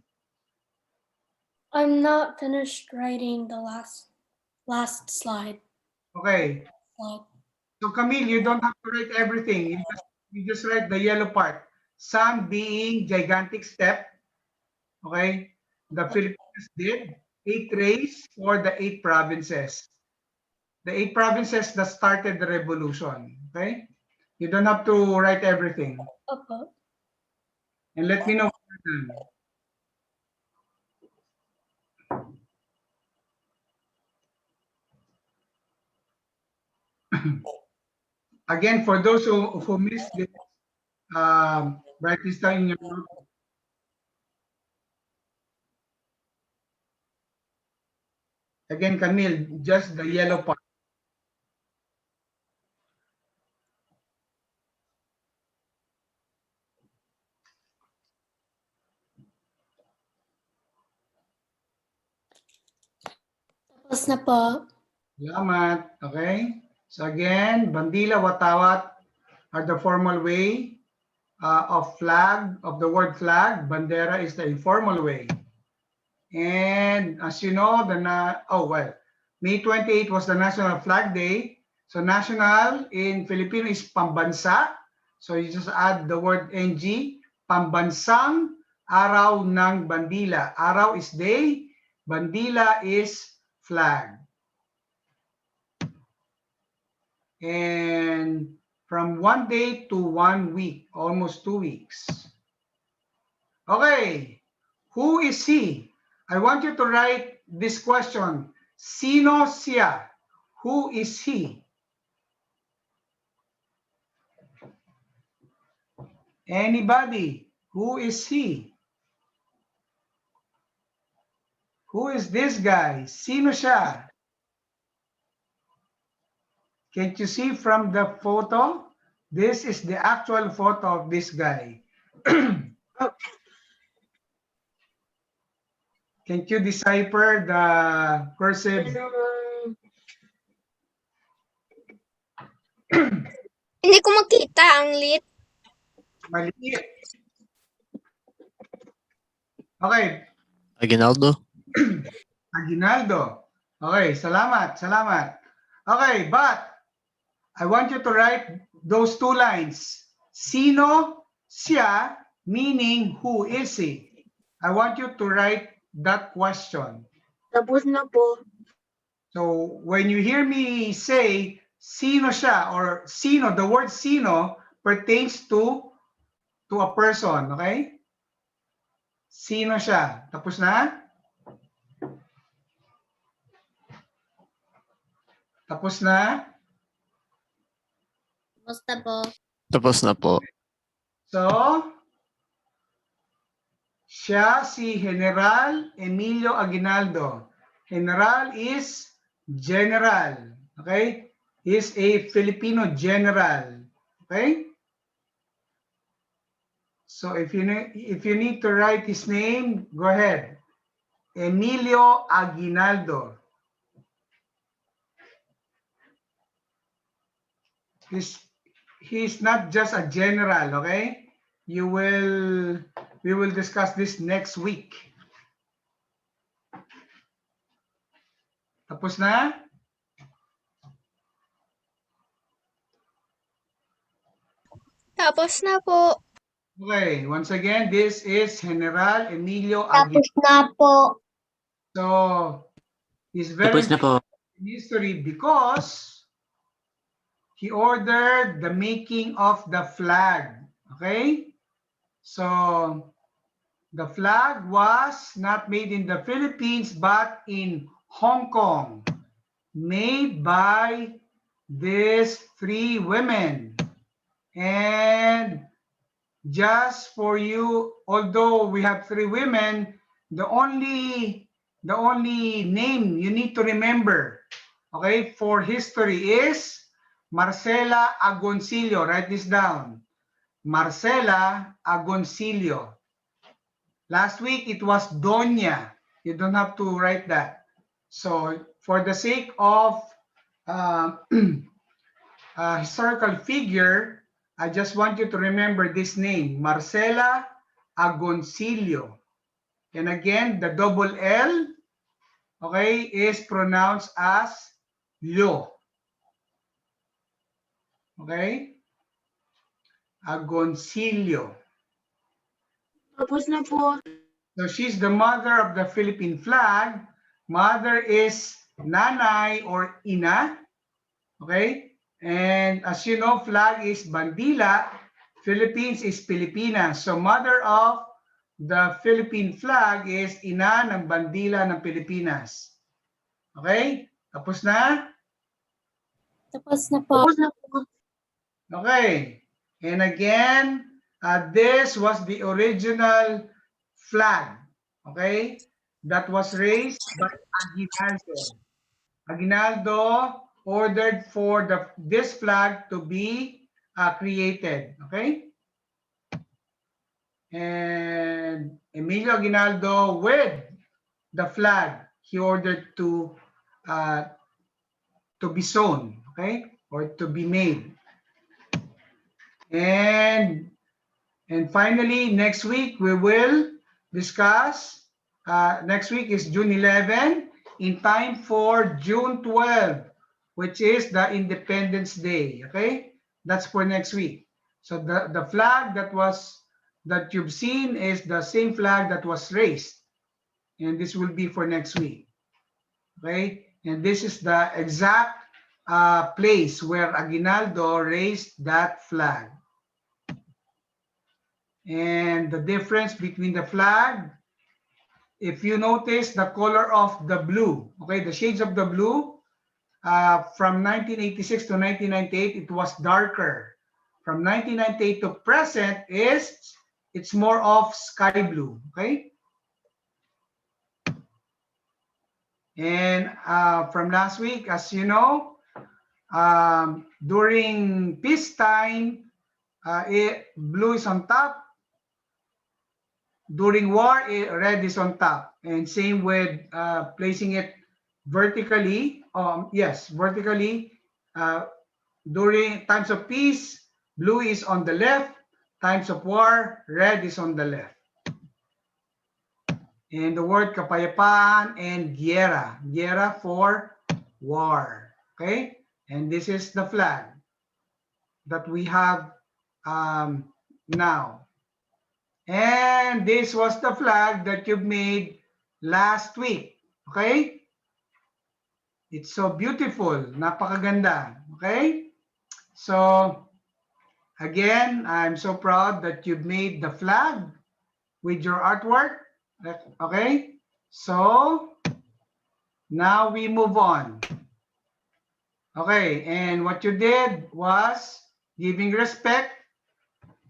I'm not finished writing the last slide. Okay. So Camille, you don't have to write everything. You just write the yellow part. Sun being gigantic step. Okay. The Philippines did 8 rays for the 8 provinces. The 8 provinces that started the revolution. Okay. You don't have to write everything. Okay. And let me know when you're done. Again, for those who missed it, write this down in your note. Again, Camille, just the yellow part. Tapos na po. Salamat. Okay. So again, bandila, watawat are the formal way of flag, of the word flag. Bandera is the informal way. And as you know, May 28 was the National Flag Day. So national in Filipino is pambansa. So you just add the word NG, pambansang araw ng bandila. Araw is day, bandila is flag. And from 1 day to 1 week, almost 2 weeks. Okay, who is he? I want you to write this question. Sino siya? Who is he? Anybody? Who is he? Who is this guy? Sino siya? Can't you see from the photo? This is the actual photo of this guy. Can't you decipher the cursive? Hindi ko makita ang lit. Maliit. Okay. Aguinaldo. Aguinaldo. Okay, salamat, salamat. Okay, but I want you to write those two lines. Sino siya, meaning who is he? I want you to write that question. Tapos na po. So when you hear me say sino siya or sino, the word sino pertains to a person, okay? Sino siya? Tapos na? Tapos na? Tapos na po. Tapos na po. So, siya si General Emilio Aguinaldo. General is general, okay? Is a Filipino general, okay? So if you need to write his name, go ahead. Emilio Aguinaldo. He's not just a general, okay? We will discuss this next week. Tapos na? Tapos na po. Okay, once again, this is General Emilio Tapos Aguinaldo. na po. So, he's very Tapos na po. in history because he ordered the making of the flag. Okay? So, the flag was not made in the Philippines but in Hong Kong, made by these 3 women. And just for you, although we have 3 women, the only name you need to remember, okay, for history is Marcela Agoncillo. Write this down. Marcela Agoncillo. Last week it was Doña. You don't have to write that. So for the sake of historical figure, I just want you to remember this name, Marcela Agoncillo. And again, the double L, okay, is pronounced as Lo. Okay? Agoncillo. Tapos na po. So she's the mother of the Philippine flag. Mother is nanay or ina. Okay? And as you know, flag is bandila. Philippines is Pilipinas. So mother of the Philippine flag is ina ng bandila ng Pilipinas. Okay? Tapos na? Tapos na po. Okay. And again, this was the original flag. Okay. That was raised by Aguinaldo. Aguinaldo ordered for this flag to be created. Okay. And Emilio Aguinaldo with the flag, he ordered to be sewn, okay, or to be made. And finally, next week we will discuss. Next week is June 11, in time for June 12, which is the Independence Day. Okay, that's for next week. So the flag that you've seen is the same flag that was raised, and this will be for next week. Okay, and this is the exact place where Aguinaldo raised that flag. And the difference between the flag, if you notice the color of the blue, okay, the shades of the blue, from 1986 to 1998, it was darker. From 1998 to present it's more of sky blue, okay? And from last week, as you know, during peacetime, blue is on top. During war, red is on top. And same with placing it vertically. Yes, vertically. During times of peace, blue is on the left. Times of war, red is on the left. And the word kapayapaan and guerra. Guerra for war. Okay? And this is the flag that we have now. And this was the flag that you made last week. Okay? It's so beautiful. Napakaganda. Okay? So, again, I'm so proud that you've made the flag with your artwork. Okay? So, now we move on. Okay, and what you did was giving respect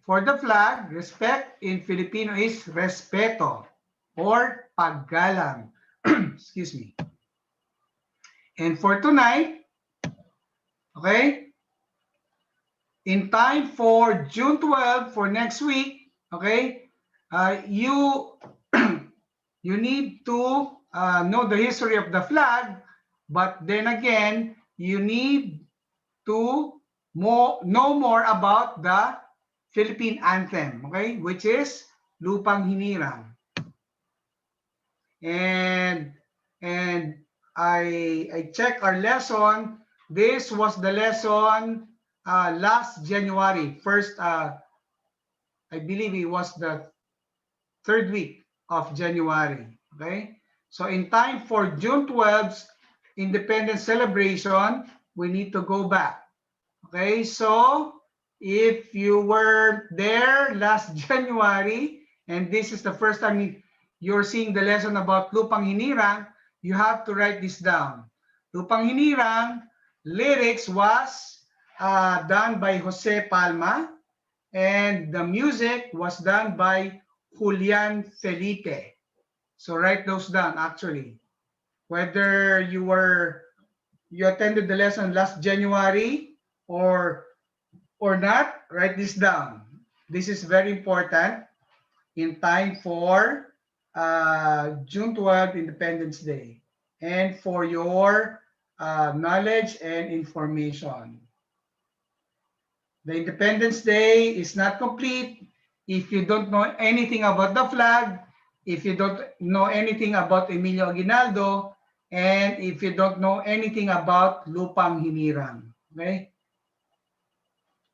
for the flag. Respect in Filipino is respeto or paggalang. Excuse me. And for tonight, okay, in time for June 12 for next week, okay, you you need to know the history of the flag, but then again, you need to know more about the Philippine anthem, okay, which is Lupang Hinirang. And I checked our lesson. This was the lesson last January. First, I believe it was the third week of January. Okay, so in time for June 12th Independence celebration, we need to go back. Okay, so if you were there last January and this is the first time you're seeing the lesson about Lupang Hinirang, you have to write this down. Lupang Hinirang lyrics was done by Jose Palma, and the music was done by Julian Felipe. So write those down actually. Whether you attended the lesson last January or not, write this down. This is very important in time for June 12 Independence Day and for your knowledge and information. The Independence Day is not complete if you don't know anything about the flag, if you don't know anything about Emilio Aguinaldo, and if you don't know anything about Lupang Hinirang. Okay?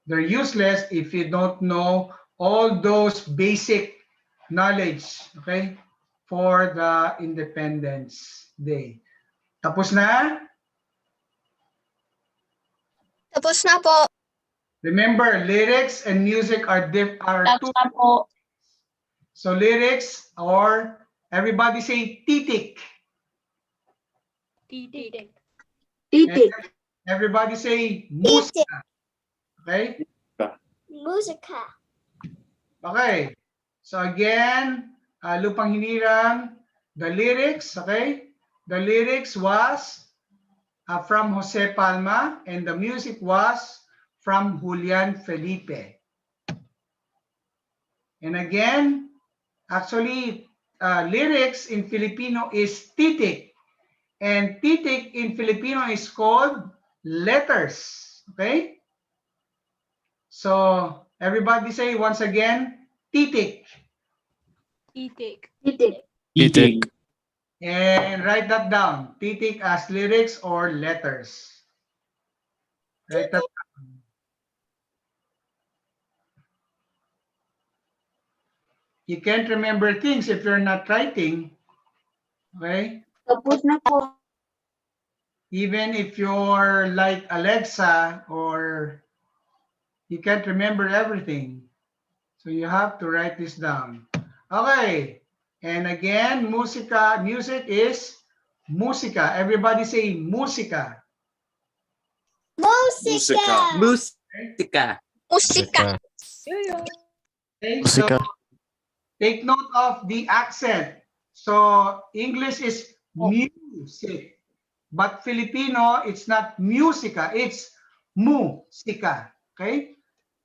They're useless if you don't know all those basic knowledge, okay, for the Independence Day. Tapos na? Tapos na po. Remember, lyrics and music are two. So lyrics, or everybody say titik. Titik. Titik. Everybody say musika. Okay? Musica. Okay. So again, Lupang Hinirang, the lyrics, okay? The lyrics was from Jose Palma and the music was from Julian Felipe. And again, actually, lyrics in Filipino is titik. And titik in Filipino is called letters. Okay? So, everybody say once again, titik. Titik. Titik. And write that down. Titik as lyrics or letters. Write that down. You can't remember things if you're not writing. Okay? Tapos na po. Even if you're like Alexa or you can't remember everything. So you have to write this down. Okay. And again, music is música. Everybody say música. Música. Musica. Okay, Música. so take note of the accent. So English is music. But Filipino, it's not musica, it's música. Okay?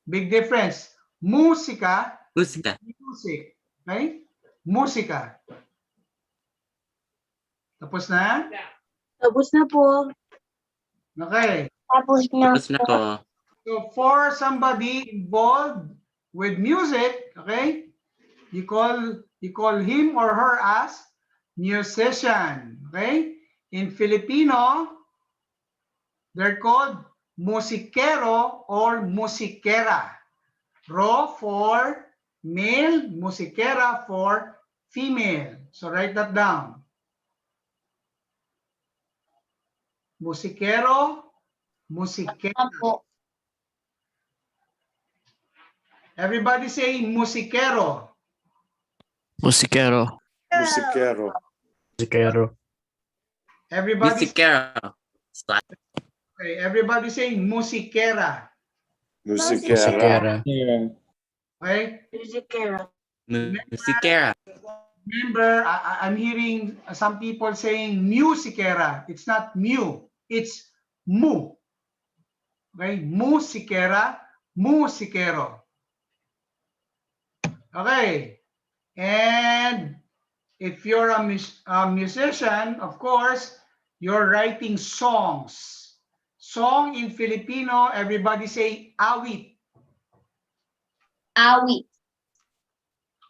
Big difference. Música, Música. music. Okay? Música. Tapos na? Tapos na po. Okay. Tapos na Tapos na po. So for somebody involved with music, okay, you call him or her as musician. Okay? In Filipino, they're called musikero or musikera. Ro for male, musikera for female. So write that down. Musikero, musikera. Everybody say musikero. Musiquero. Musiquero. Musiquero. Everybody, Musiquero. okay, everybody say musikera. Musiquera. Musiquera. Okay? Musiquera. Musiquera. Remember, I'm hearing some people saying musikera. It's not mu, it's mu. Okay? Musikera, musikero. Okay. And if you're a musician, of course, you're writing songs. Song in Filipino, everybody say awit. Awit.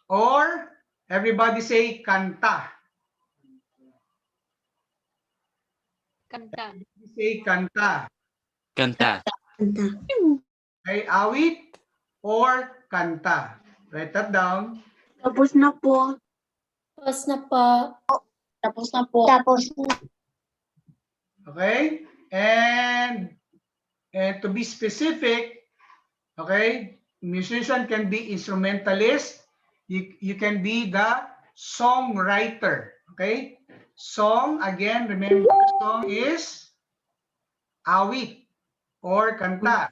Or everybody say kanta. Kanta. Say kanta. Kanta. Okay, awit or kanta. Write that down. Tapos na po. Tapos na po. Tapos na po. Tapos na. Okay? And to be specific, okay, musician can be instrumentalist. You can be the songwriter. Okay? Song, again, remember, song is awit or kanta.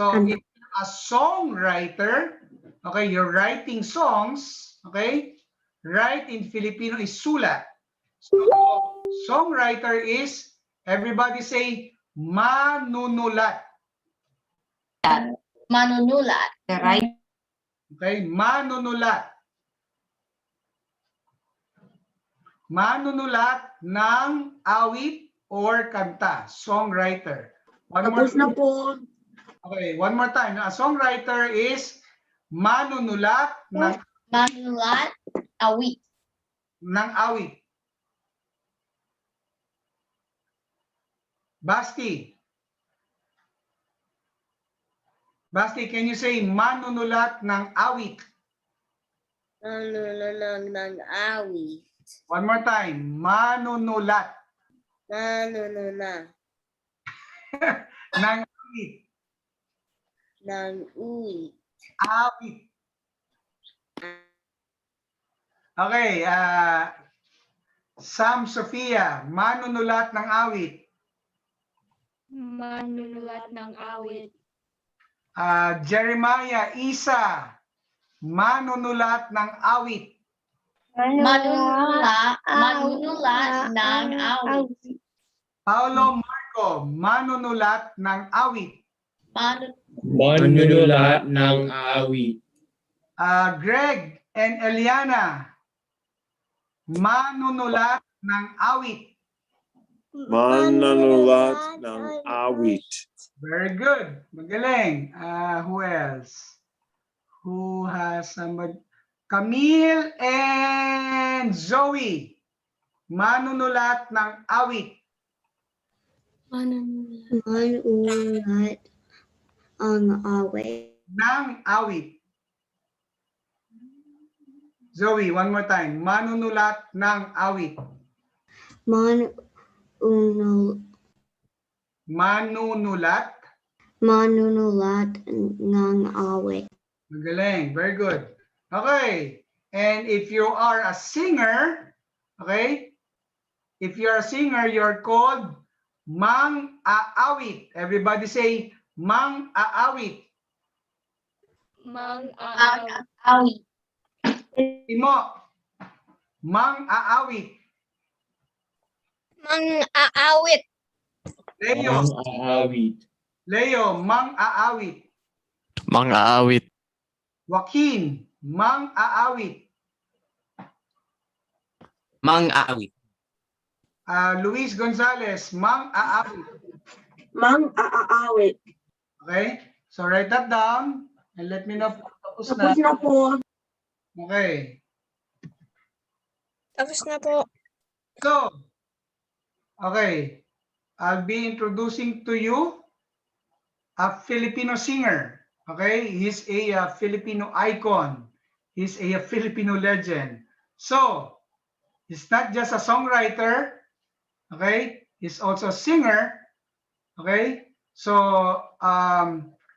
So if you're a songwriter, okay, you're writing songs, okay? Write in Filipino is sulat. So songwriter is, everybody say, manunulat. Manunulat. Right? Okay, manunulat. Manunulat ng awit or kanta. Songwriter. Tapos na po. Okay, one more time. A songwriter is manunulat ng Manunulat. Awit. ng awit. Basti. Basti, can you say manunulat ng awit? Manunulat ng awit. One more time. Manunulat Manunulat ng awit. ng uwit. Awit. Okay, Sam Sofia, manunulat ng awit. Manunulat ng awit. Jeremiah, Isa, manunulat ng awit. Manunulat ng awit. Paulo Marco, manunulat ng awit. Manunulat ng awit. Greg and Eliana, manunulat ng awit. Manunulat ng awit. Very good. Magaling. Who else? Who has somebody? Camille and Zoe, manunulat ng awit. Manunulat ang awit. Ng awit. Zoe, one more time. Manunulat ng awit. Manunulat ng awit. Magaling. Very good. Okay. And if you are a singer, okay? If you're a singer, you're called mang-aawit. Everybody say mang-aawit. Mang-aawit. Timo, mang-aawit. Mang-aawit. Leo, Mang-aawit. Leo, mang-aawit. Mang-aawit. Joaquin, mang-aawit. Mang-aawit. Luis Gonzalez, mang-aawit. Mang-aawit. Okay? So write that down and let me know tapos na. Tapos na po. Okay. Tapos na po. So, okay. I'll be introducing to you a Filipino singer. Okay? He's a Filipino icon. He's a Filipino legend. So, he's not just a songwriter. Okay? He's also a singer. Okay? So,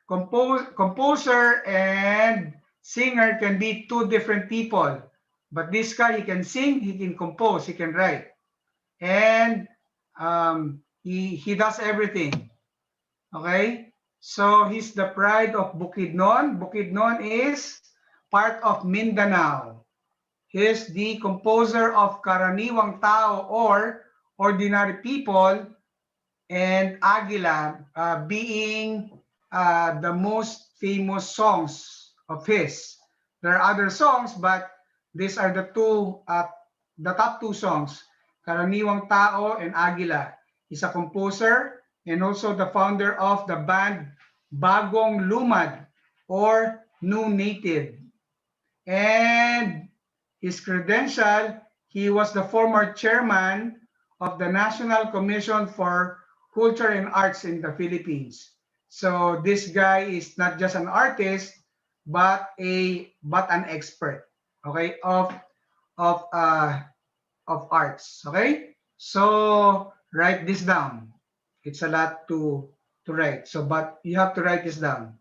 composer and singer can be two different people. But this guy, he can sing, he can compose, he can write. And he does everything. Okay? So he's the pride of Bukidnon. Bukidnon is part of Mindanao. He's the composer of Karaniwang Tao or Ordinary People, and Ayala being the most famous songs of his. There are other songs, but these are the top two songs, Karaniwang Tao and Ayala. He's a composer and also the founder of the band Bagong Lumad or New Native. And his credential, he was the former chairman of the National Commission for Culture and Arts in the Philippines. So this guy is not just an artist, but an expert, okay, of arts. Okay, so write this down. It's a lot to write. So, but you have to write this down.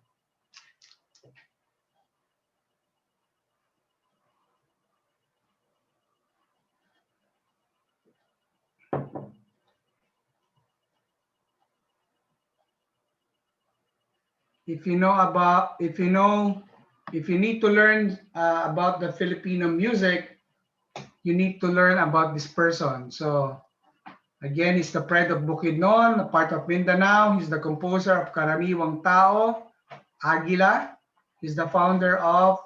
If you need to learn about the Filipino music, you need to learn about this person. So again, he's the pride of Bukidnon, a part of Mindanao. He's the composer of Karaniwang Tao, Ayala. He's the founder of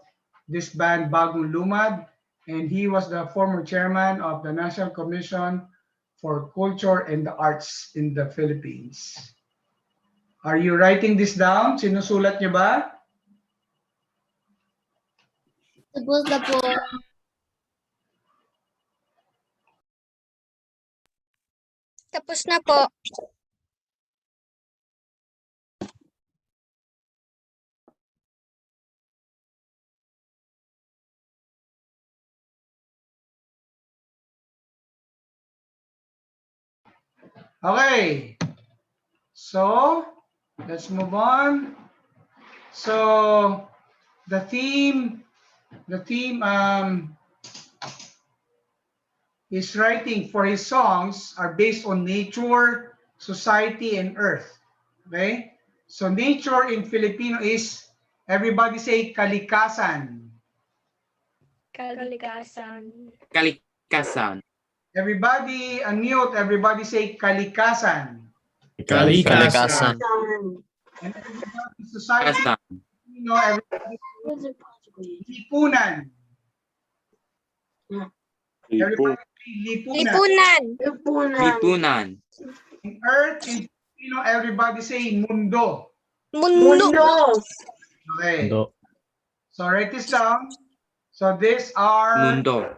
this band Bagong Lumad, and he was the former chairman of the National Commission for Culture and the Arts in the Philippines. Are you writing this down? Sinusulat niyo ba? Tapos na po. Tapos na po. Okay. So, let's move on. So, the theme his writing for his songs are based on nature, society, and earth. Okay? So nature in Filipino is, everybody say kalikasan. Kalikasan. Kalikasan. Everybody unmute, everybody say kalikasan. Kalikasan. And everybody society, Kalikasan. you know, everybody say lipunan. Everybody say lipunan. Lipunan. In earth, in Filipino, everybody say mundo. Mundo. Okay. Do. So write this down. So these are Mundo.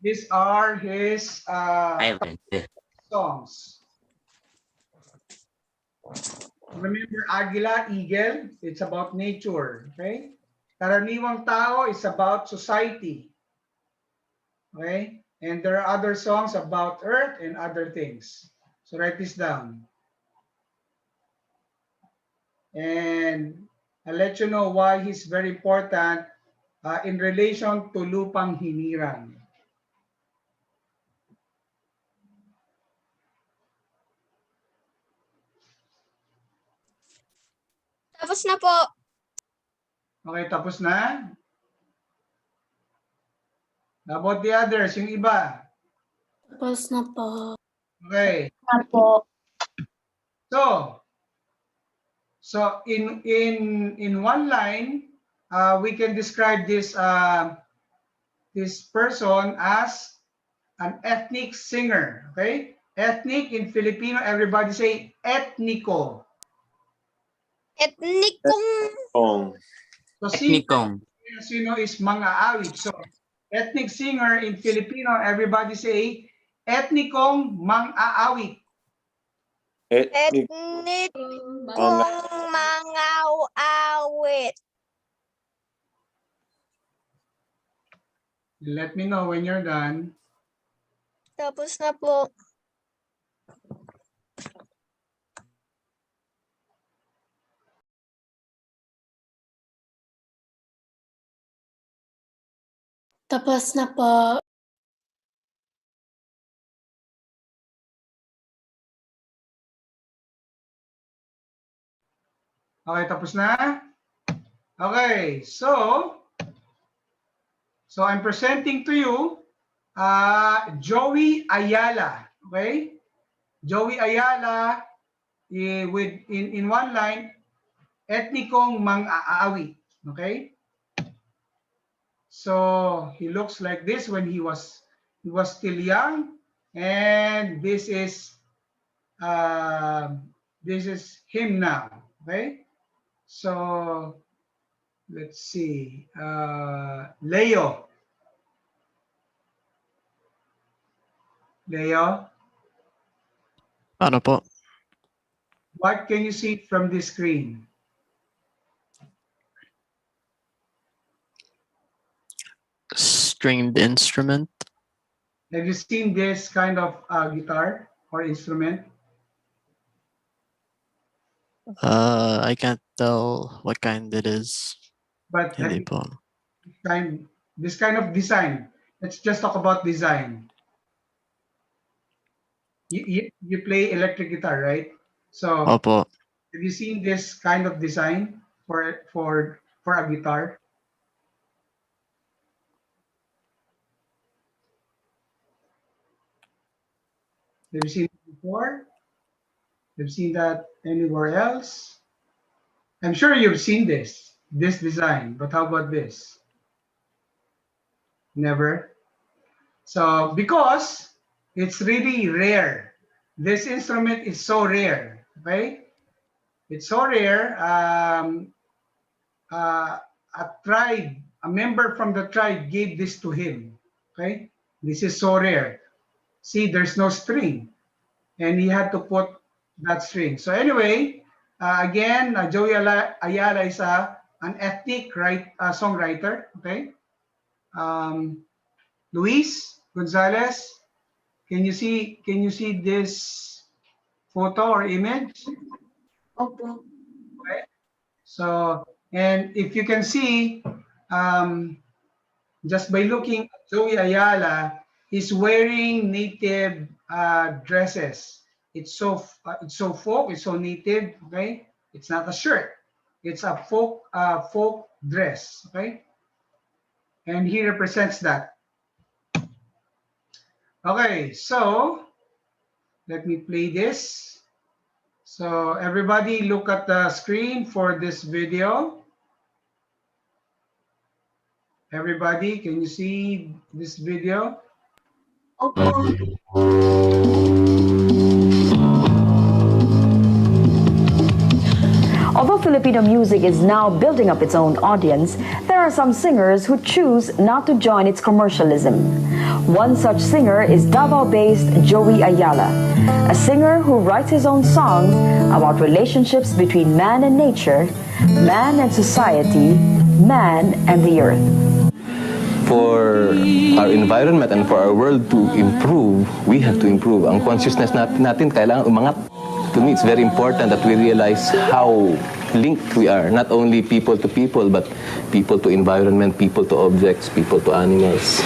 his Island. songs. Remember Agila, eagle, it's about nature, okay? Karaniwang tao is about society, okay? And there are other songs about earth and other things. So write this down. And I'll let you know why he's very important in relation to Lupang Hinirang. Tapos na po. Okay, tapos na? How about the others, yung iba? Tapos na po. Okay. So in one line, we can describe this this person as an ethnic singer. Okay, ethnic in Filipino, everybody say etniko. Etnikong. So Etnikong. as you know, is mga awit. So ethnic singer in Filipino, everybody say etnikong mang-aawit. Etnikong mga awit. Let me know when you're done. Tapos na po. Tapos na po. Okay, tapos na? Okay, so I'm presenting to you Joey Ayala. Okay, Joey Ayala in one line, etnikong mang-aawit. Okay, so he looks like this when he was still young, and this is him now. Okay, so let's see, Leo. Ano po? What can you see from this screen? Stringed instrument. Have you seen this kind of guitar or instrument? I can't tell what kind it is. But have Hindi you po. this kind of design? Let's just talk about design. You play electric guitar, right? So Opo. have you seen this kind of design for a guitar? Have you seen it before? Have you seen that anywhere else? I'm sure you've seen this design, but how about this? Never. So because it's really rare, this instrument is so rare. Okay, it's so rare. A member from the tribe gave this to him. Okay, this is so rare. See, there's no string, and he had to put that string. So anyway, again, Joey Ayala is an ethnic songwriter. Okay, Luis Gonzalez, can you see this photo or image? Okay. So, and if you can see, just by looking at Joey Ayala, he's wearing native dresses. it's so folk, it's so native, okay? It's not a shirt. It's a folk dress, okay? And he represents that. Okay, so let me play this. So everybody look at the screen for this video. Everybody, can you see this video? Although Filipino music is now building up its own audience, there are some singers who choose not to join its commercialism. One such singer is Davao-based Joey Ayala, a singer who writes his own songs about relationships between man and nature, man and society, man and the earth. For our environment and for our world to improve, we have to improve. Ang consciousness natin kailangan umangat. To me, it's very important that we realize how linked we are, not only people to people, but people to environment, people to objects, people to animals.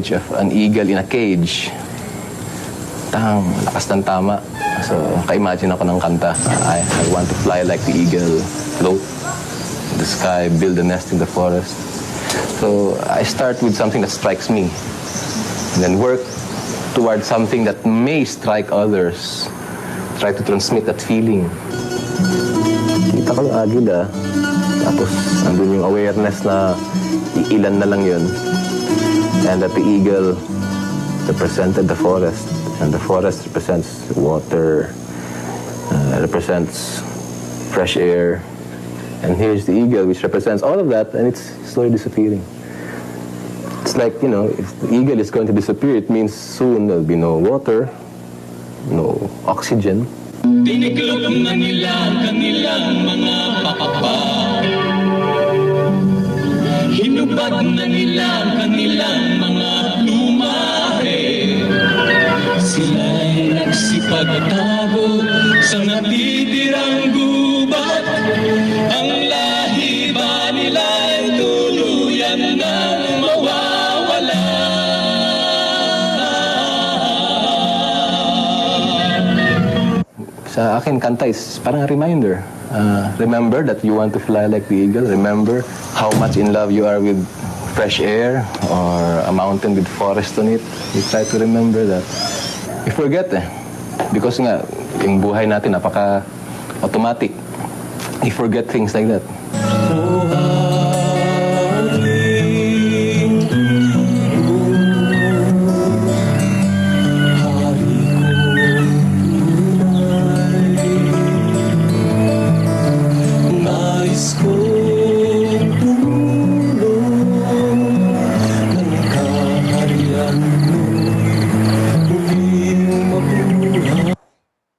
Of an eagle in a cage. Lakas ng tama. So, ka-imagine ako ng kanta. I want to fly like the eagle, float in the sky, build a nest in the forest. So, I start with something that strikes me, and then work towards something that may strike others. Try to transmit that feeling. Kita ko ng agila, tapos andun yung awareness na ilan na lang yun. And that the eagle represented the forest, and the forest represents water, represents fresh air, and here's the eagle, which represents all of that, and it's slowly disappearing. It's like, you know, if the eagle is going to disappear, it means soon there'll be no water, no oxygen. Tiniklop na nila kanilang mga papapa. Hinubad na nila kanilang mga plumahe. Sila'y nagsipagtago sa natitirang gubat. Ang lahi ba nila'y tuluyan nang mawawala. Sa akin, kanta is parang a reminder. Remember that you want to fly like the eagle. Remember how much in love you are with fresh air or a mountain with forest on it. You try to remember that. You forget because nga, yung buhay natin napaka-automatic. You forget things like that.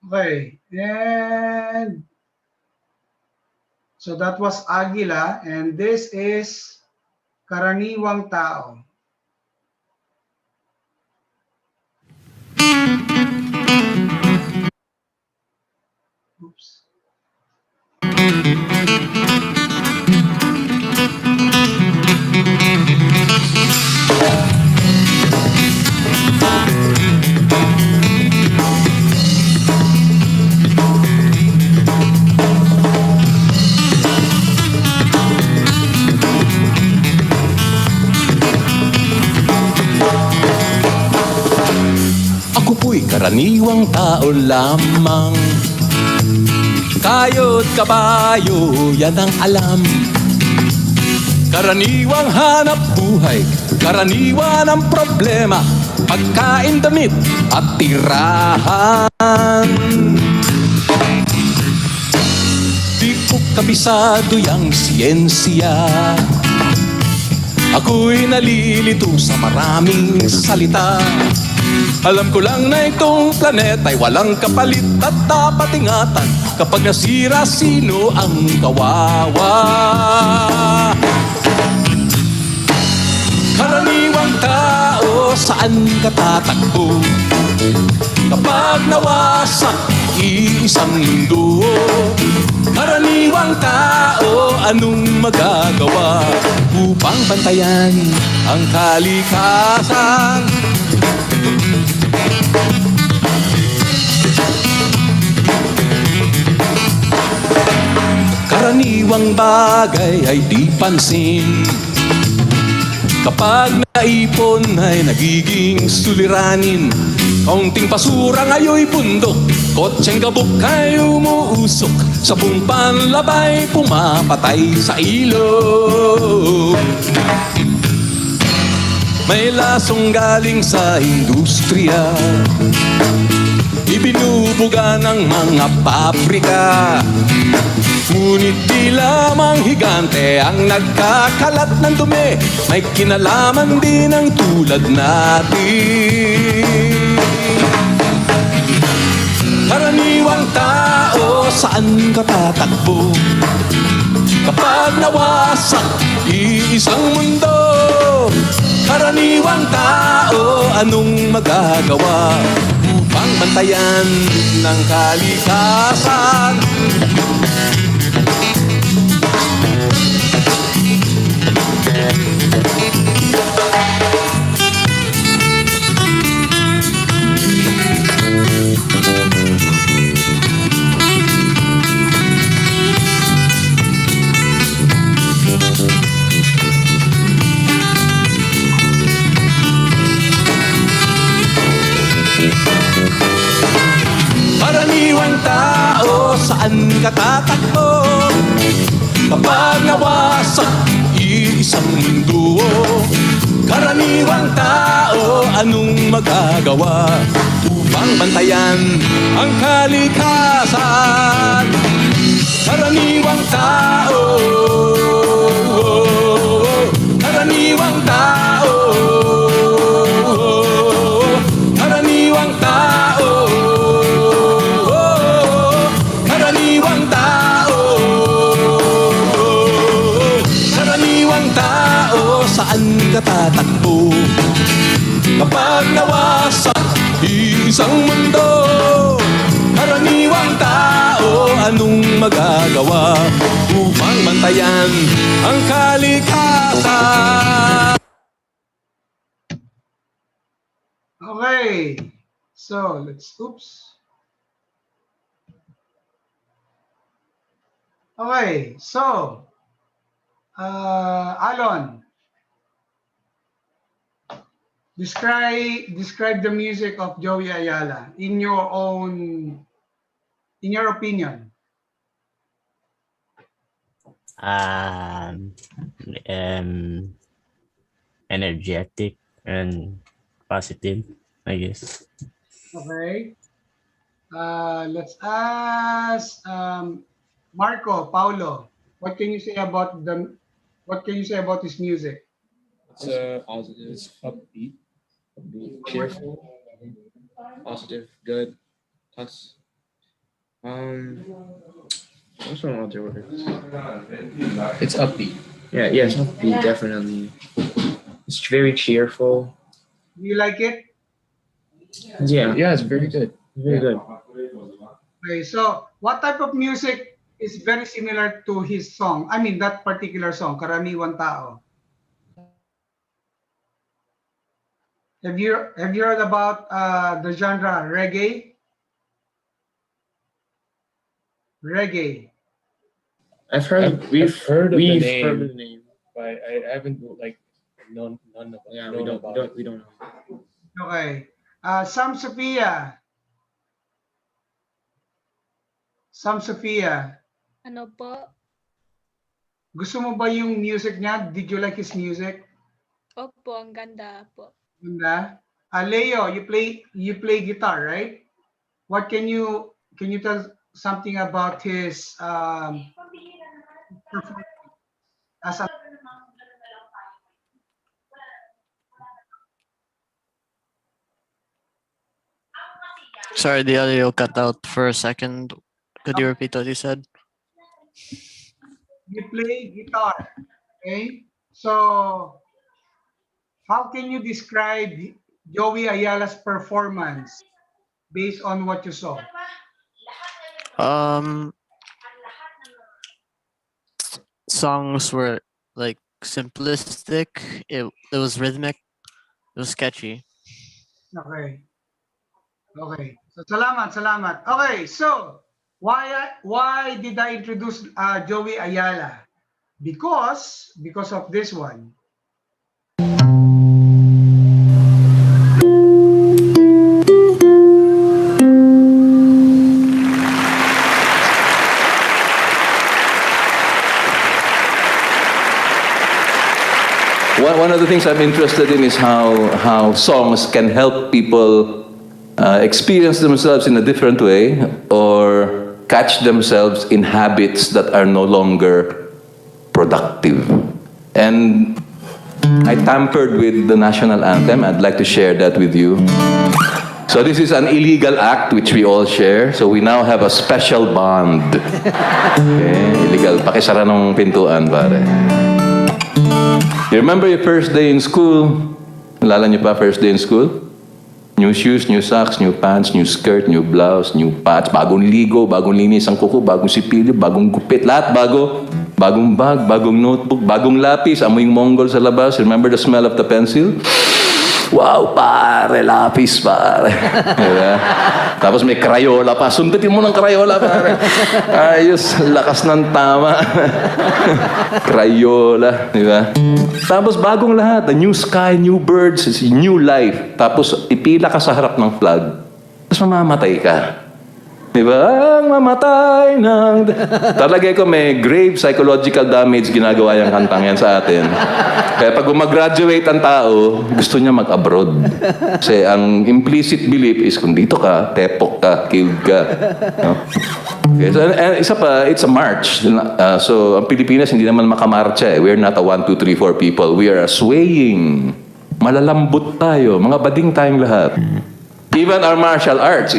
Okay, and so that was Agila, and this is Karaniwang Tao. Oops. Karaniwang tao lamang. Kayo't kabayo, yan ang alam. Karaniwang hanap buhay, karaniwan ang problema. Pagkain, damit at tirahan. Di ko kabisado yang siyensya. Ako'y nalilito sa maraming salita. Alam ko lang na itong planeta ay walang kapalit at dapat ingatan. Kapag nasira, sino ang kawawa? Karaniwang tao, saan ka tatakbo? Kapag nawasak iisang mundo, karaniwang tao, anong magagawa upang bantayan ang kalikasan? Karaniwang bagay ay di pansin. Kapag naipon ay nagiging suliranin. Kaunting basura ngayon'y bundok, kotseng gabok ay umuusok. Sabong panlabay pumapatay sa ilog. May lasong galing sa industriya, ibinubuga ng mga pabrika. Ngunit di lamang higante ang nagkakalat ng dumi, may kinalaman din ang tulad natin. Karaniwang tao, saan ka tatakbo? Kapag nawasak iisang mundo, karaniwang tao, anong magagawa upang bantayan ng kalikasan? Karaniwang tao, saan ka tatakbo? Kapag nawasak iisang mundo, karaniwang tao, anong magagawa upang bantayan ang kalikasan? Karaniwang tao, karaniwang tao, karaniwang tao, karaniwang tao, karaniwang tao, saan ka tatakbo? Kapag nawasak isang mundo, karaniwang tao, anong magagawa upang bantayan ang kalikasan? Okay, so oops. Okay, so, Alon, describe the music of Joey Ayala in your opinion. Energetic and positive, I guess. Okay. Let's ask Marco, Paulo. What can you say about his music? It's positive. It's upbeat, cheerful, positive, good. Plus, what's some other words? It's upbeat. Yeah, yes, upbeat, definitely. It's very cheerful. Do you like it? Yeah, it's very good. Very good. Okay, so what type of music is very similar to his song? I mean, that particular song, Karaniwang Tao. Have you heard about the genre reggae? Reggae. We've heard of the name, but I haven't none of us. Yeah, known about it. we don't know. Okay. Sam Sophia. Sam Sophia. Ano po? Gusto mo ba yung music niya? Did you like his music? Opo, ang ganda po. Ganda. Leo, you play guitar, right? What can you tell something about his performance as a Sorry, the audio cut out for a second. Could you repeat what you said? You play guitar. Okay? So, how can you describe Joey Ayala's performance based on what you saw? Songs were like simplistic. It was rhythmic. It was sketchy. Okay. Okay. So, salamat. Okay, so why did I introduce Joey Ayala? Because of this one. One of the things I'm interested in is how songs can help people experience themselves in a different way or catch themselves in habits that are no longer productive. And I tampered with the national anthem. I'd like to share that with you. So this is an illegal act which we all share. So we now have a special bond. Okay, illegal. Pakisara ng pintuan, pare. You remember your first day in school? Nalala niyo pa first day in school? New shoes, new socks, new pants, new skirt, new blouse, new pants, bagong ligo, bagong linis ang kuko, bagong sipilyo, bagong gupit, lahat bago. Bagong bag, bagong notebook, bagong lapis, amoy Mongol sa labas. Remember the smell of the pencil? Wow, pare, lapis, pare. Diba? Tapos may Crayola pa. Sundutin mo ng Crayola, pare. Ayos, lakas ng tama. Crayola, di ba? Tapos bagong lahat. A new sky, new birds, new life. Tapos ipila ka sa harap ng flag. Tapos mamamatay ka. Di ba? Ang mamatay ng... Talagay ko may grave psychological damage ginagawa yung kantang yan sa atin. Kaya pag mag-graduate ang tao, gusto niya mag-abroad. Kasi ang implicit belief is kung dito ka, tepok ka, killed ka. No? Okay, so, isa pa, it's a march. So, ang Pilipinas hindi naman makamarcha eh. We're not a 1, 2, 3, 4 people. We are a swaying. Malalambot tayo. Mga bading tayong lahat. Even our martial arts.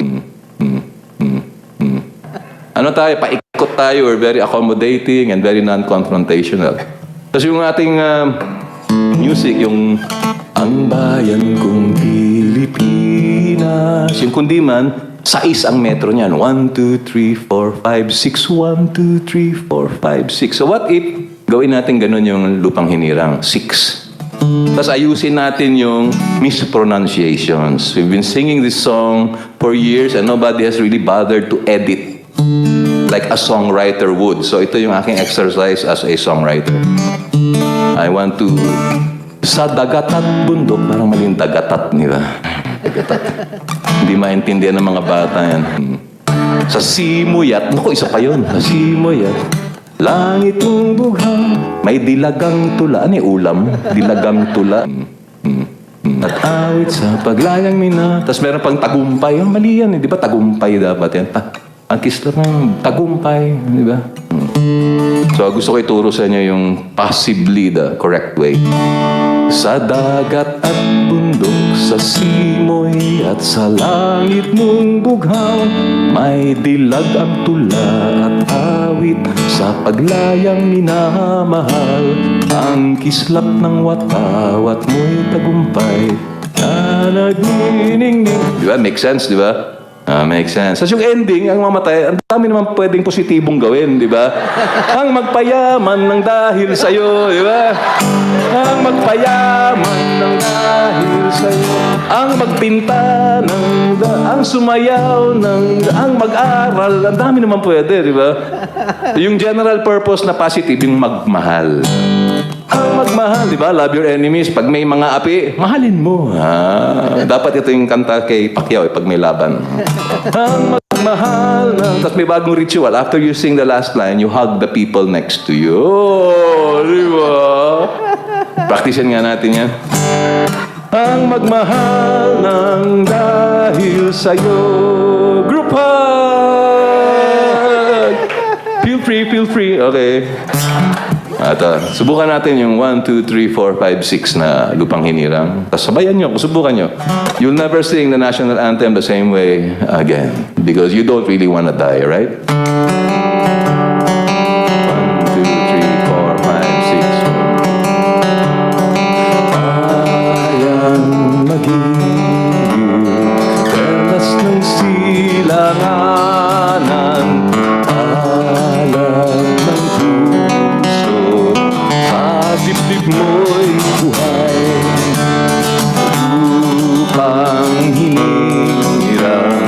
Ano tayo, paikot tayo, we're very accommodating and very non-confrontational. Tapos yung ating music, yung Ang Bayan Kong Pilipinas, yung kundi man, 6 ang metro niyan. 1, 2, 3, 4, 5, 6, 1, 2, 3, 4, 5, 6. So what if gawin natin ganun yung Lupang Hinirang, 6. Tapos ayusin natin yung mispronunciations. We've been singing this song for years and nobody has really bothered to edit like a songwriter would. So ito yung aking exercise as a songwriter. I want to... Sa dagat at bundok, parang maling dagatat, di ba? Dagatat. Hindi maintindihan ng mga bata yan. Sa simuyat, naku, isa pa yun. Sa simuyat, langit mong bughang, may dilagang tula. Ano yung ulam? Dilagang tula. At awit sa paglayang mina. Tapos meron pang tagumpay. Mali yan, di ba? Tagumpay dapat yan. Ang kisla ng tagumpay, di ba? So gusto ko ituro sa inyo yung possibly the correct way. Sa dagat at bundok, sa simoy at sa langit mong bughaw, may dilag ang tula at awit sa paglayang minamahal. Ang kislap ng watawat mo'y tagumpay na nagniningning. Di ba? Make sense, di ba? Makes sense. Sa yung ending, ang mamatay, ang dami naman pwedeng positibong gawin, di ba? Ang magpayaman ng dahil sa'yo, di ba? Ang magpayaman ng dahil sa'yo. Ang magpinta ng ang sumayaw ng ang mag-aral. Ang dami naman pwede, di ba? Yung general purpose na positive, yung magmahal. Ang magmahal, di ba? Love your enemies. Pag may mga api, mahalin mo. Dapat ito yung kanta kay Pacquiao pag may laban. Ang magmahal. Tapos may bagong ritual. After you sing the last line, you hug the people next to you. Oh, di ba? Practicein nga natin yan. Ang magmahal ng dahil sa'yo. Group hug! Feel free, feel free. Okay. At subukan natin yung 1, 2, 3, 4, 5, 6 na Lupang Hinirang. Tapos sabayan nyo, subukan nyo. You'll never sing the national anthem the same way again because you don't really want to die, right? 1, 2, 3, 4, 5, 6. Ayan magiging perlas ng silanganan, alam ng puso, sa dibdib mo'y buhay. Lupang hinirang,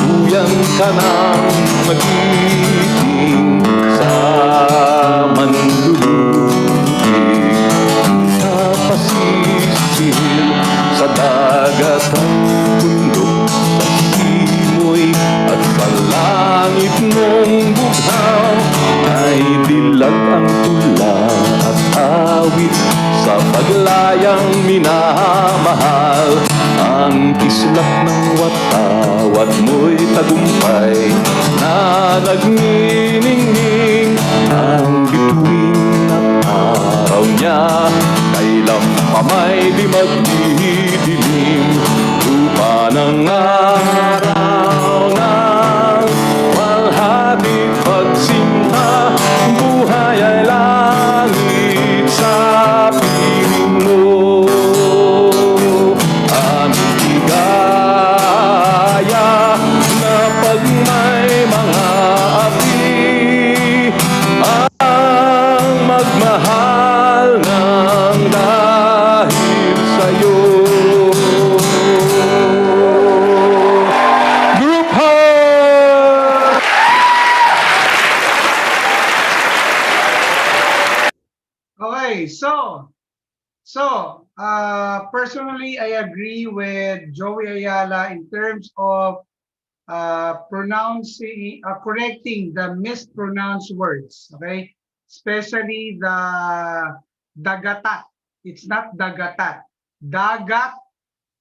tuyan ka ng magiging sa manlulubig. Kapasisil sa dagat at bundok, sa simoy at sa langit mong bughaw, ay dilag ang tula at awit sa paglayang minamahal. Ang kislap ng watawat mo'y tagumpay na nagniningning. Ang bituin at araw niya kailan pa may di magdidilim. Lupa ng araw ng walhati pagsinta, buhay ay langit sa piling mo. Aming higaya na pag may mga api, ang magmahal ng dahil sa'yo. Group hug! Okay, personally, I agree with Joey Ayala in terms of correcting the mispronounced words, okay? Especially the dagatat. It's not dagatat. Dagat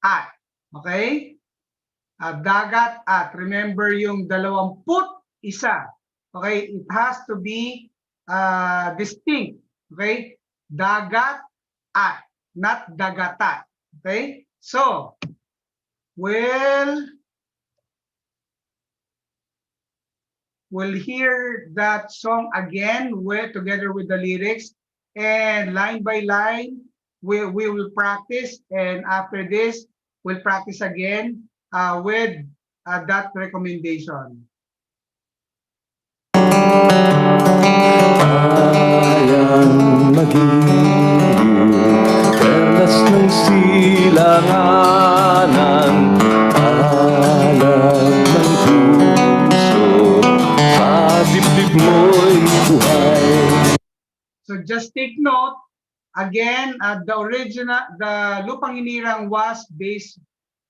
at, okay? Dagat at. Remember yung 21, okay? It has to be distinct, okay? Dagat at, not dagatat, okay? So, we'll hear that song again together with the lyrics, and line by line we will practice, and after this we'll practice again with that recommendation. Ayan magiging perlas ng silanganan, alam ng puso, sa dibdib mo'y buhay. So just take note again, the Lupang Hinirang was based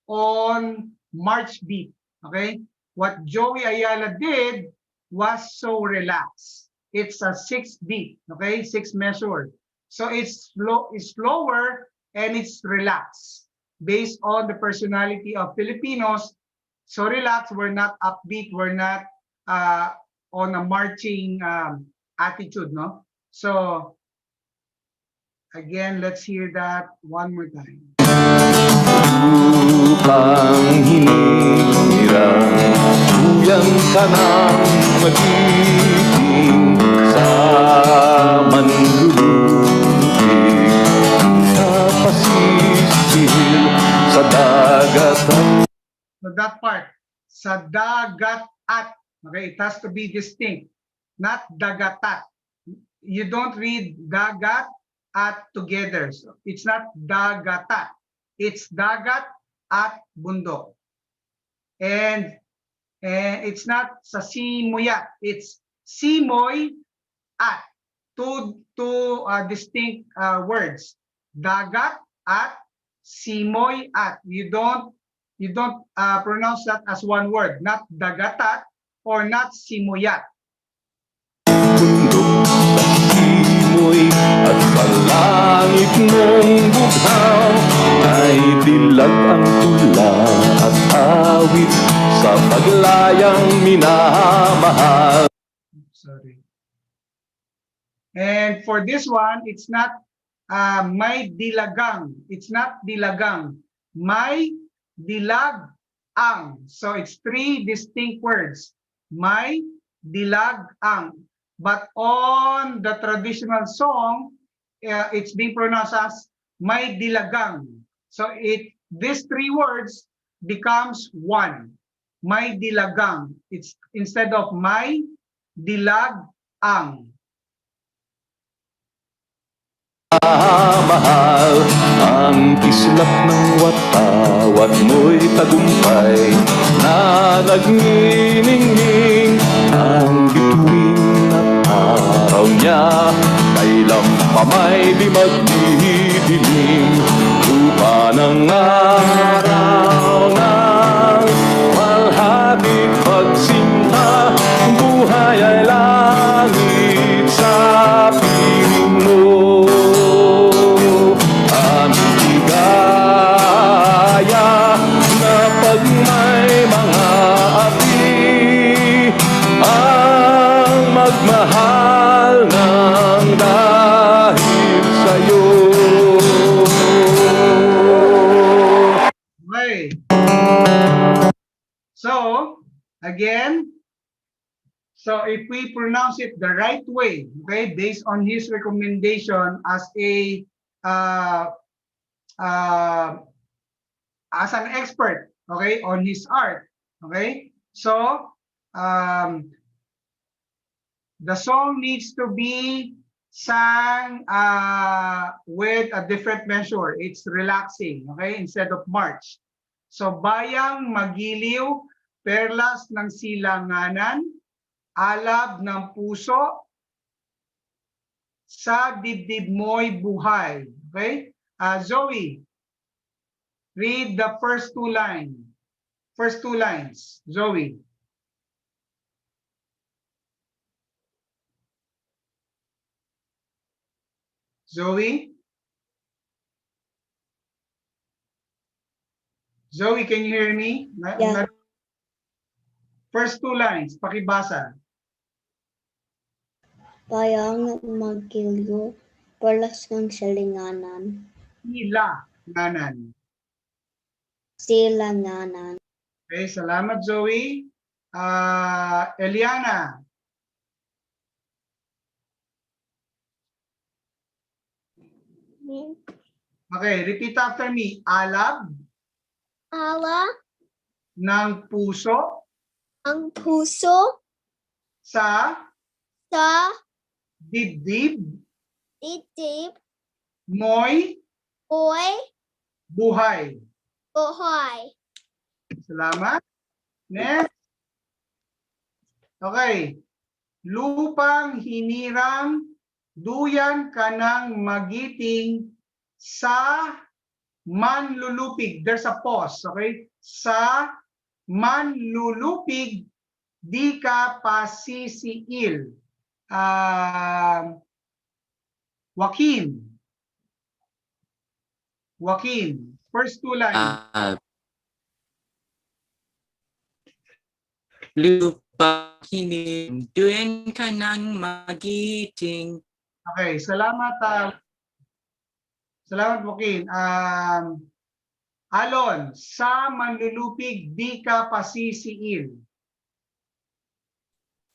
on March beat, okay? What Joey Ayala did was so relaxed. It's a 6 beat, okay? 6 measure. So it's slower and it's relaxed based on the personality of Filipinos. So relaxed, we're not upbeat, we're not on a marching attitude, no? So again, let's hear that one more time. Lupang hinirang, tuyan ka ng magiging sa manlulubig. Kapasisil sa dagat at. So that part, sa dagat at, okay, it has to be distinct, not dagatat. You don't read dagat at together. So it's not dagatat. It's dagat at bundok. And it's not sa simuyat. It's simoy at. Two distinct words. Dagat at, simoy at. You don't pronounce that as one word. Not dagatat or not simuyat. Bundok sa simoy at sa langit mong bughaw, ay dilag ang tula at awit sa paglayang minamahal. Sorry. And for this one, it's not may dilagang. It's not dilagang. May dilag-ang. So it's three distinct words. May dilag-ang. But on the traditional song, it's being pronounced as may dilagang. So these three words becomes one. May dilagang. It's instead of may dilag-ang. Mahal ang kislap ng watawat mo'y tagumpay na nagniningning ang bituin at araw niya kailan pa may di magdidilim lupa ng araw ng malhabig pagsinta buhay ay langit sa piling mo. Pag may mga api ang magmahal ng dahil sa'yo. Okay. So, again, so if we pronounce it the right way, okay, based on his recommendation as an expert, okay, on his art, okay? So, the song needs to be sung with a different measure. It's relaxing, okay, instead of march. So, bayang magiliw, perlas ng silanganan, alab ng puso, sa dibdib mo'y buhay. Okay? Zoe, read the first two lines. Zoe. Zoe? Zoe, can you hear me? Yeah. First two lines, pakibasa. Bayang magiliw, perlas ng silanganan. Silanganan. Okay, salamat Zoe. Eliana. Okay, repeat after me. Alab. Ala Ng puso. ang puso Sa sa dibdib. dibdib Mo'y oy buhay. buhay. Salamat. Next. Okay. Lupang hinirang, duyan ka ng magiting sa manlulupig. There's a pause, okay? Sa manlulupig, di ka pasisiil. Joaquin. First two lines. Lupa hinim, duyan ka ng magiting. Okay, salamat. Salamat, Joaquin. Alon, sa manlulupig, di ka pasisiil.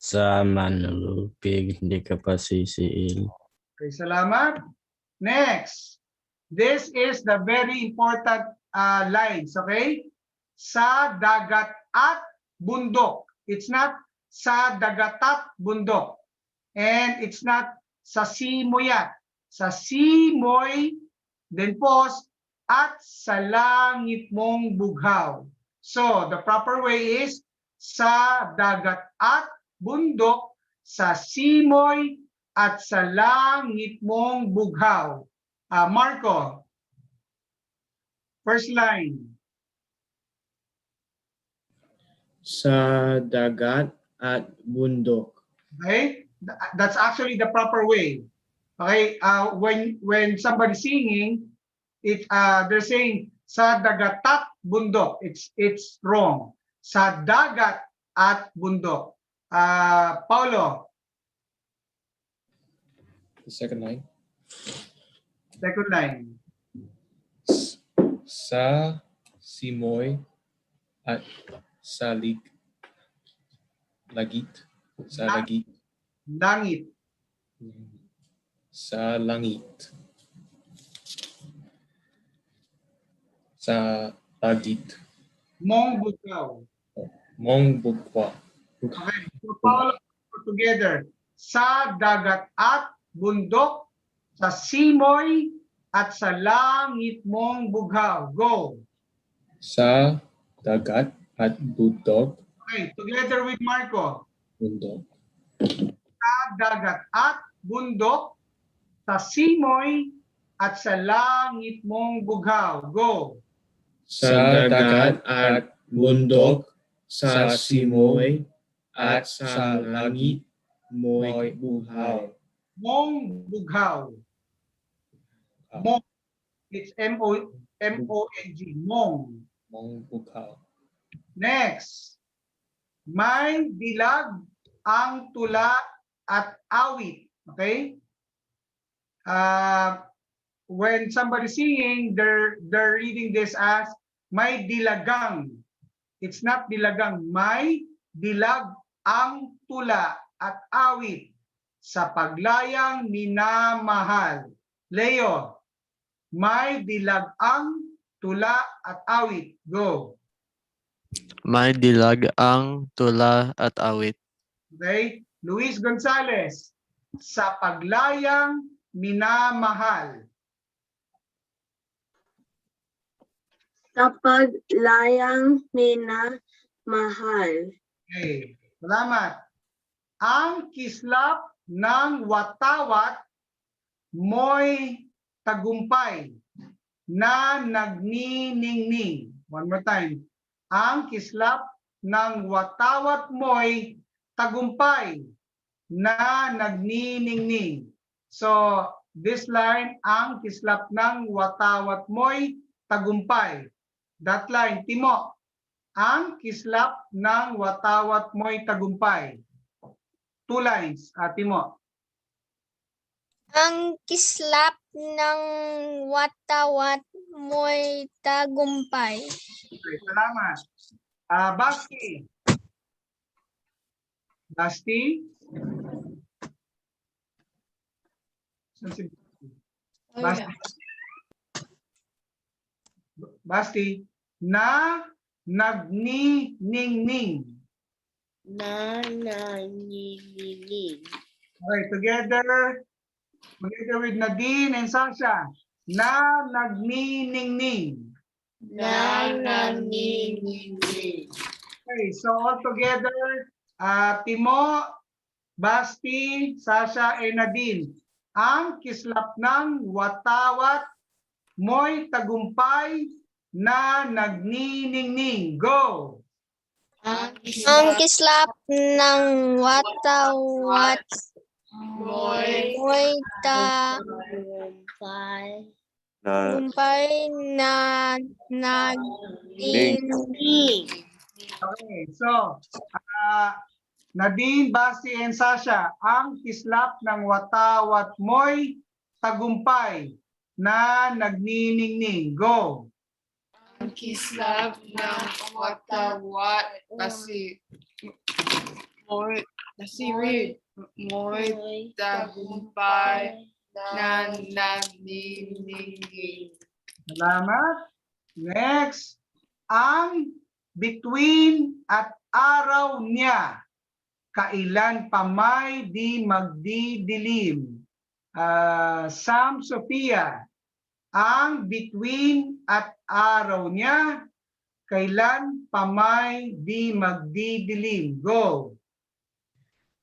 Sa manlulupig, di ka pasisiil. Okay, salamat. Next. This is the very important lines, okay? Sa dagat at bundok. It's not sa dagat at bundok. And it's not sa simoyat. Sa simoy, then pause, at sa langit mong bughaw. So, the proper way is sa dagat at bundok, sa simoy, at sa langit mong bughaw. Marco, first line. Sa dagat at bundok. Okay, that's actually the proper way. Okay, when somebody's singing, they're saying sa dagat at bundok. It's wrong. Sa dagat at bundok. Paulo. The second line. Second line. Sa simoy at salig lagit. Sa lagit. Langit. Sa langit. Sa lagit. Mong bugaw. Mong bugwa. Okay, so Paolo, together. Sa dagat at bundok, sa simoy at sa langit mong bughaw. Go. Sa dagat at bundok. Okay, together with Marco. Bundok. Sa dagat at bundok, sa simoy at sa langit mong bughaw. Go. Sa dagat at bundok, sa simoy, at sa langit mo'y buhaw. Mong bughaw. Mong. It's M-O-N-G. Mong. Mong bughaw. Next. May dilag ang tula at awit. Okay? When somebody singing, they're reading this as may dilagang. It's not dilagang. May dilag ang tula at awit sa paglayang minamahal. Leo, may dilag ang tula at awit. Go. May dilag ang tula at awit. Okay? Luis Gonzalez, sa paglayang minamahal. Sa paglayang minamahal. Okay. Salamat. Ang kislap ng watawat mo'y tagumpay na nagniningning. One more time. Ang kislap ng watawat mo'y tagumpay na nagniningning. So, this line, ang kislap ng watawat mo'y tagumpay. That line, Timo. Ang kislap ng watawat mo'y tagumpay. 2 lines, Timo. Ang kislap ng watawat mo'y tagumpay. Okay, salamat. Basti. Basti. Basti. Basti. Na nagniningning. Na nagniningning. Okay, together with Nadine and Sasha. Na nagniningning. Na nagniningning. Okay, so all together, Timo, Basti, Sasha, and Nadine. Ang kislap ng watawat mo'y tagumpay na nagniningning. Go! Ang kislap ng watawat mo'y tagumpay na nagniningning. Okay, so, Nadine, Basti, and Sasha, ang kislap ng watawat mo'y tagumpay na nagniningning. Go! Ang kislap ng watawat kasi mo'y tagumpay na nagniningning. Salamat. Next, ang bituin at araw niya, kailan pa may di magdidilim. Sam Sophia, ang bituin at araw niya, kailan pa may di magdidilim. Go.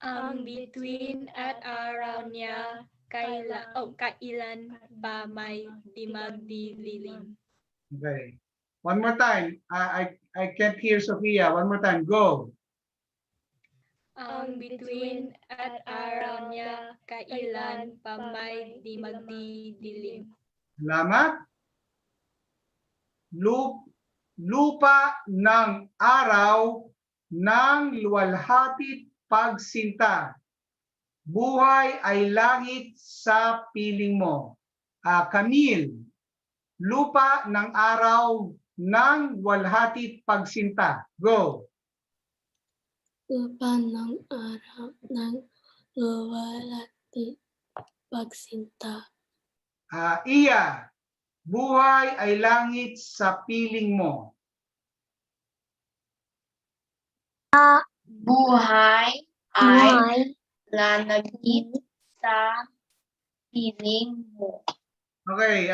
Ang bituin at araw niya, kailan pa may di magdidilim. Okay. One more time. I can't hear Sophia. One more time. Go. Ang bituin at araw niya, kailan pa may di magdidilim. Salamat. Lupa ng araw ng luwalhatit pagsinta. buhay ay langit sa piling mo. Camille, lupa ng araw ng walhati pagsinta. Go. Lupa ng araw ng luwalhati pagsinta. Iya, buhay ay langit sa piling mo. Buhay ay langit sa piling mo. Okay,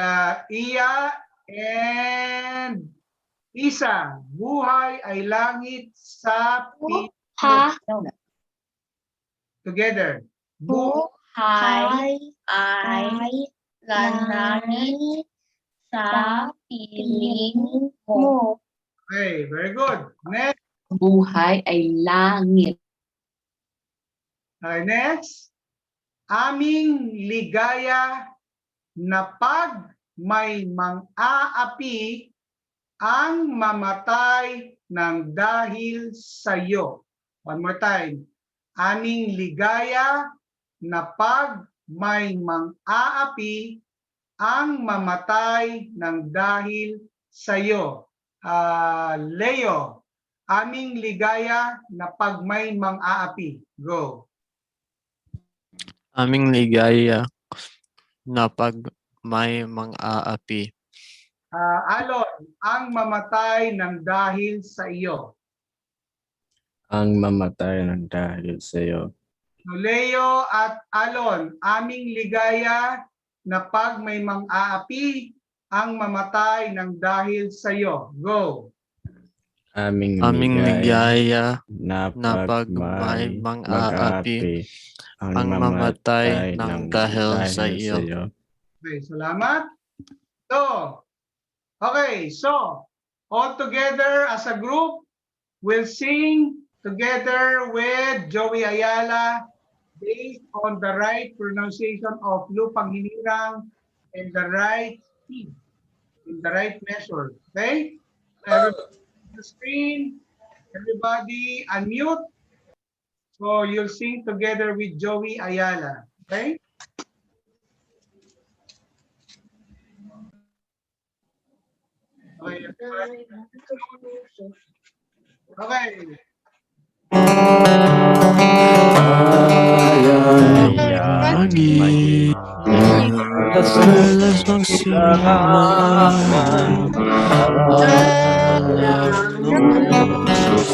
Iya and Isa, buhay ay langit sa piling mo. Together. Buhay ay langit sa piling mo. Okay, very good. Next. Buhay ay langit. Okay, next. Aming ligaya na pag may mang-aapi ang mamatay ng dahil sa iyo. One more time. Aming ligaya na pag may mang-aapi ang mamatay ng dahil sa iyo. Leo, aming ligaya na pag may mang-aapi. Go. Aming ligaya na pag may mang-aapi. Alon, ang mamatay ng dahil sa iyo. Ang mamatay ng dahil sa iyo. Leo at Alon, aming ligaya na pag may mang-aapi ang mamatay ng dahil sa iyo. Go. Aming ligaya na pag may mang-aapi ang mamatay ng dahil sa iyo. Okay, salamat. So, all together as a group, we'll sing together with Joey Ayala based on the right pronunciation of Lupang, Hinirang and the right key, in the right measure. Okay? Everybody on the screen, everybody unmute. So you'll sing together with Joey Ayala. Okay? Okay. Okay. Pagi, alas ng silangan, alam ng Diyos,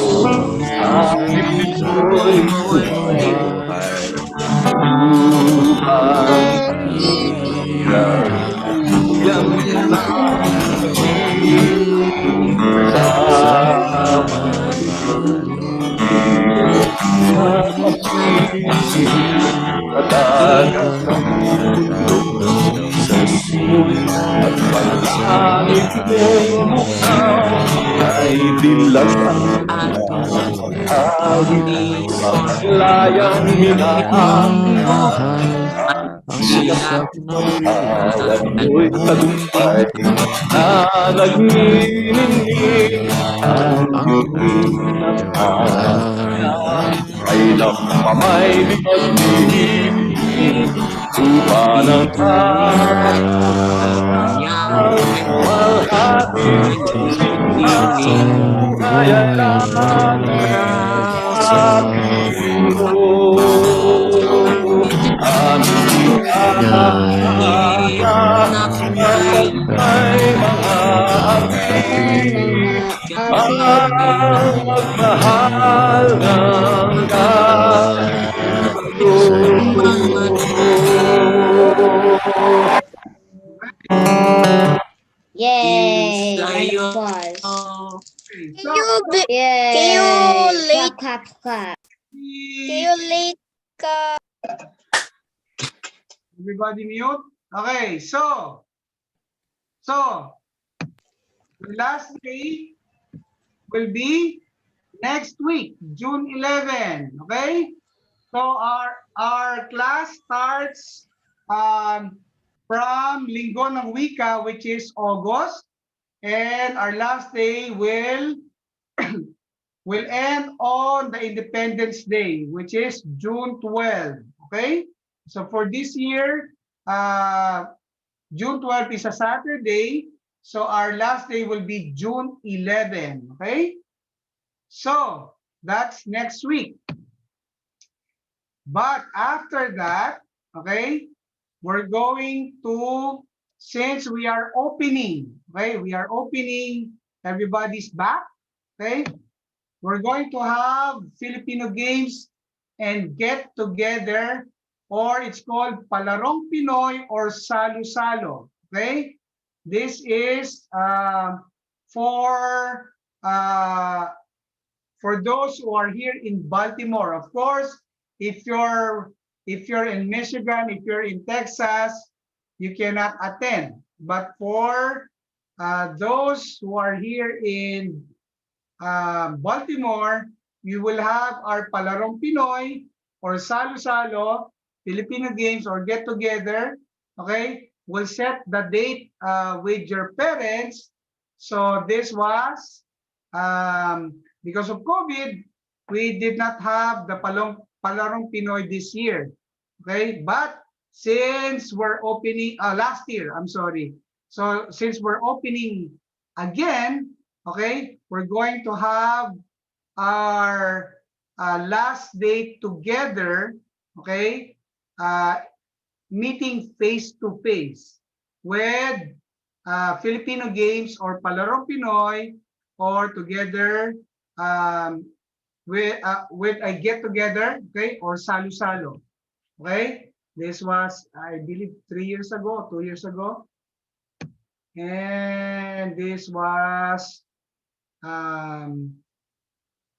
buhay. Ay dilag ang awit, layang minahal, ang sikap ng awan mo'y tagumpay na nagniningning ang ay napamay di pag-ibig lupa ng walhati ang Ayala sa Pilipino aming ay mga ang magmahal ng Yay! Sa'yo. Applause. Can you late? Clap, clap, clap. Can you late ka? Everybody mute. Okay, so the last day will be next week, June 11. Okay, so our class starts from Linggo ng Wika, which is August, and our last day will will end on the Independence Day, which is June 12. Okay? So for this year, June 12 is a Saturday. So our last day will be June 11. Okay? So that's next week. But after that, okay, we're going to, since we are opening, okay, we are opening, everybody's back, okay, we're going to have Filipino games and get together, or it's called Palarong Pinoy or Salo-Salo, okay? This is for those who are here in Baltimore. Of course, if you're in Michigan, if you're in Texas, you cannot attend. But for those who are here in Baltimore, you will have our Palarong Pinoy or Salo-Salo, Filipino games or get together. Okay, we'll set the date with your parents. So this was because of COVID, we did not have the Palarong Pinoy this year. Okay, but since we're opening last year, I'm sorry. So since we're opening again, okay, we're going to have our last day together, okay, meeting face to face with Filipino games or Palarong Pinoy, or together with a get together, okay, or Salo-Salo. Okay, this was, I believe, 3 years ago, 2 years ago. And this was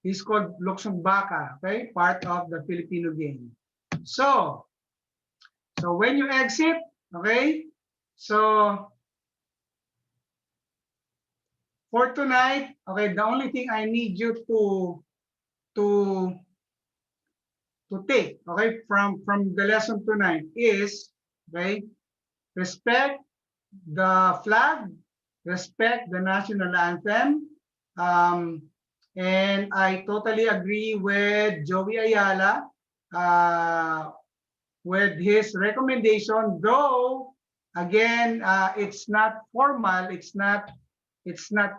it's called Luksong Baka, okay, part of the Filipino game. So when you exit, okay, so for tonight, okay, the only thing I need you to take, okay, from the lesson tonight is, okay, respect the flag, respect the national anthem, and I totally agree with Joey Ayala with his recommendation, though again it's not formal, it's not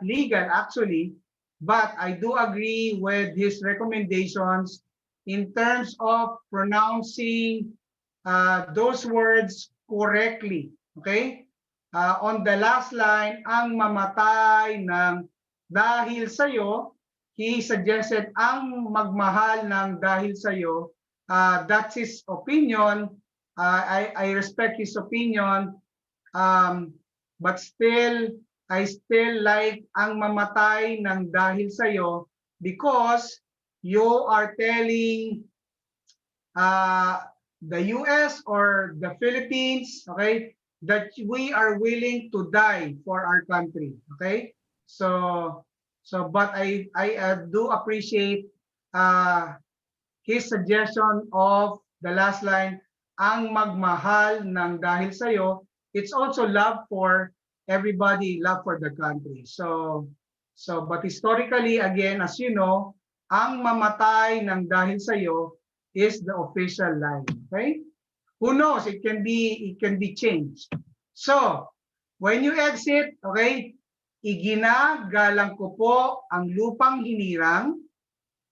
legal actually, but I do agree with his recommendations in terms of pronouncing those words correctly. Okay? On the last line, ang mamatay ng dahil sa'yo, he suggested ang magmahal ng dahil sa'yo. That's his opinion. I respect his opinion, but still, I still like ang mamatay ng dahil sa'yo, because you are telling the US or the Philippines, okay, that we are willing to die for our country, okay? So but I do appreciate his suggestion of the last line, ang magmahal ng dahil sa'yo. It's also love for everybody, love for the country. So but historically, again, as you know, ang mamatay ng dahil sa'yo is the official line, okay? Who knows? It can be changed. So when you exit, okay, iginagalang ko po ang lupang hinirang.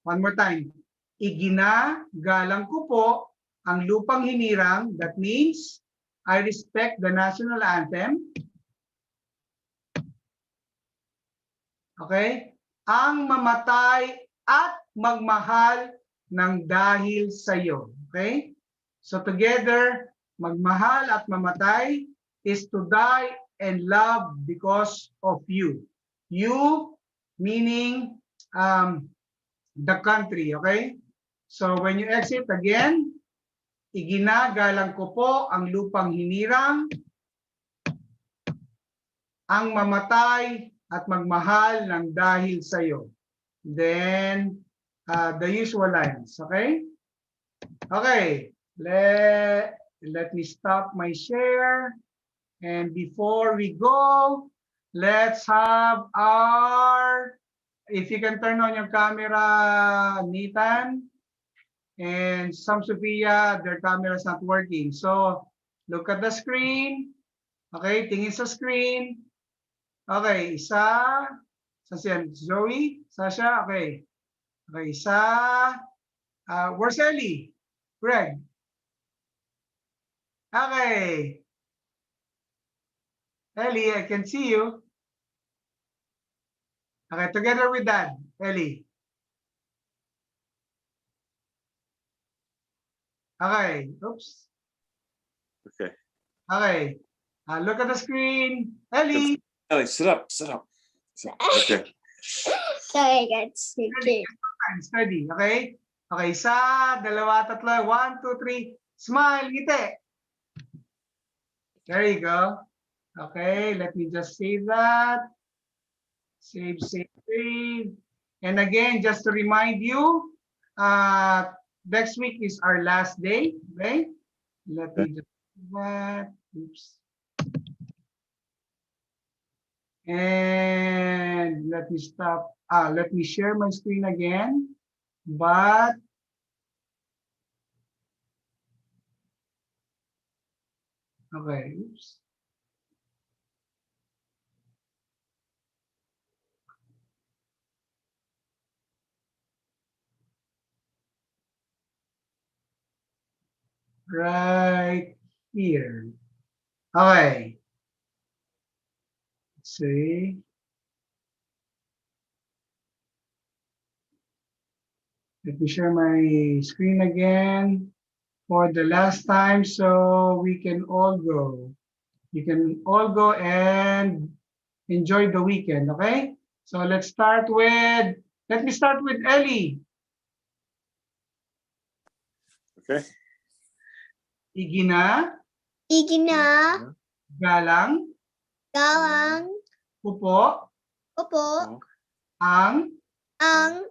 One more time. Iginagalang ko po ang lupang hinirang. That means I respect the national anthem. Okay? Ang mamatay at magmahal ng dahil sa'yo. Okay? So together, magmahal at mamatay is to die and love because of you. You meaning the country, okay? So when you exit again, iginagalang ko po ang lupang hinirang, ang mamatay at magmahal ng dahil sa'yo. Then, the usual lines, okay? Okay, let me stop my share. And before we go, let's have our, if you can turn on your camera, Nathan. And some Sophia, their camera is not working. So look at the screen. Okay, tingin sa screen. Okay, isa. Saan si Zoe? Sasha? Okay. Okay, isa. Where's Ellie? Greg? Okay. Ellie, I can see you. Okay, together with Dad, Ellie. Okay, oops. Okay. Okay, look at the screen. Ellie. Ellie, sit up, sit up. Okay. Sorry, guys. Okay. Study, okay? Okay, isa, dalawa, tatlo. 1, 2, 3. Smile, ngiti. There you go. Okay, let me just save that. Save, save, save. And again, just to remind you, next week is our last day, okay? Let me just do that. Oops. And let me stop. Let me share my screen again. But okay, oops. Right here. Okay. Let's see. Let me share my screen again for the last time so we can all go. You can all go and enjoy the weekend, okay? So let's start with, let me start with Ellie. Okay. Igina. Igina. Galang. Galang. Pupo. Opo. Ang. Ang.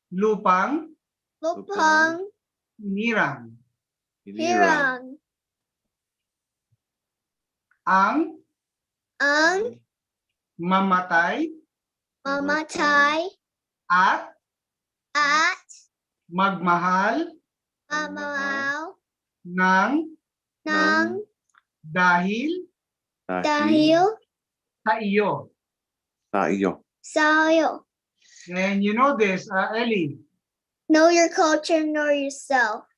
Lupang. Lupang. Hinirang. Hirang. Ang. Ang. Mamatay. Mamatay. At. At. Magmahal. Mamamaw. Ng. Nang. Dahil. Dahil. Sa iyo. Sa iyo. Sa iyo. And you know this, Ellie. Know your culture, know yourself.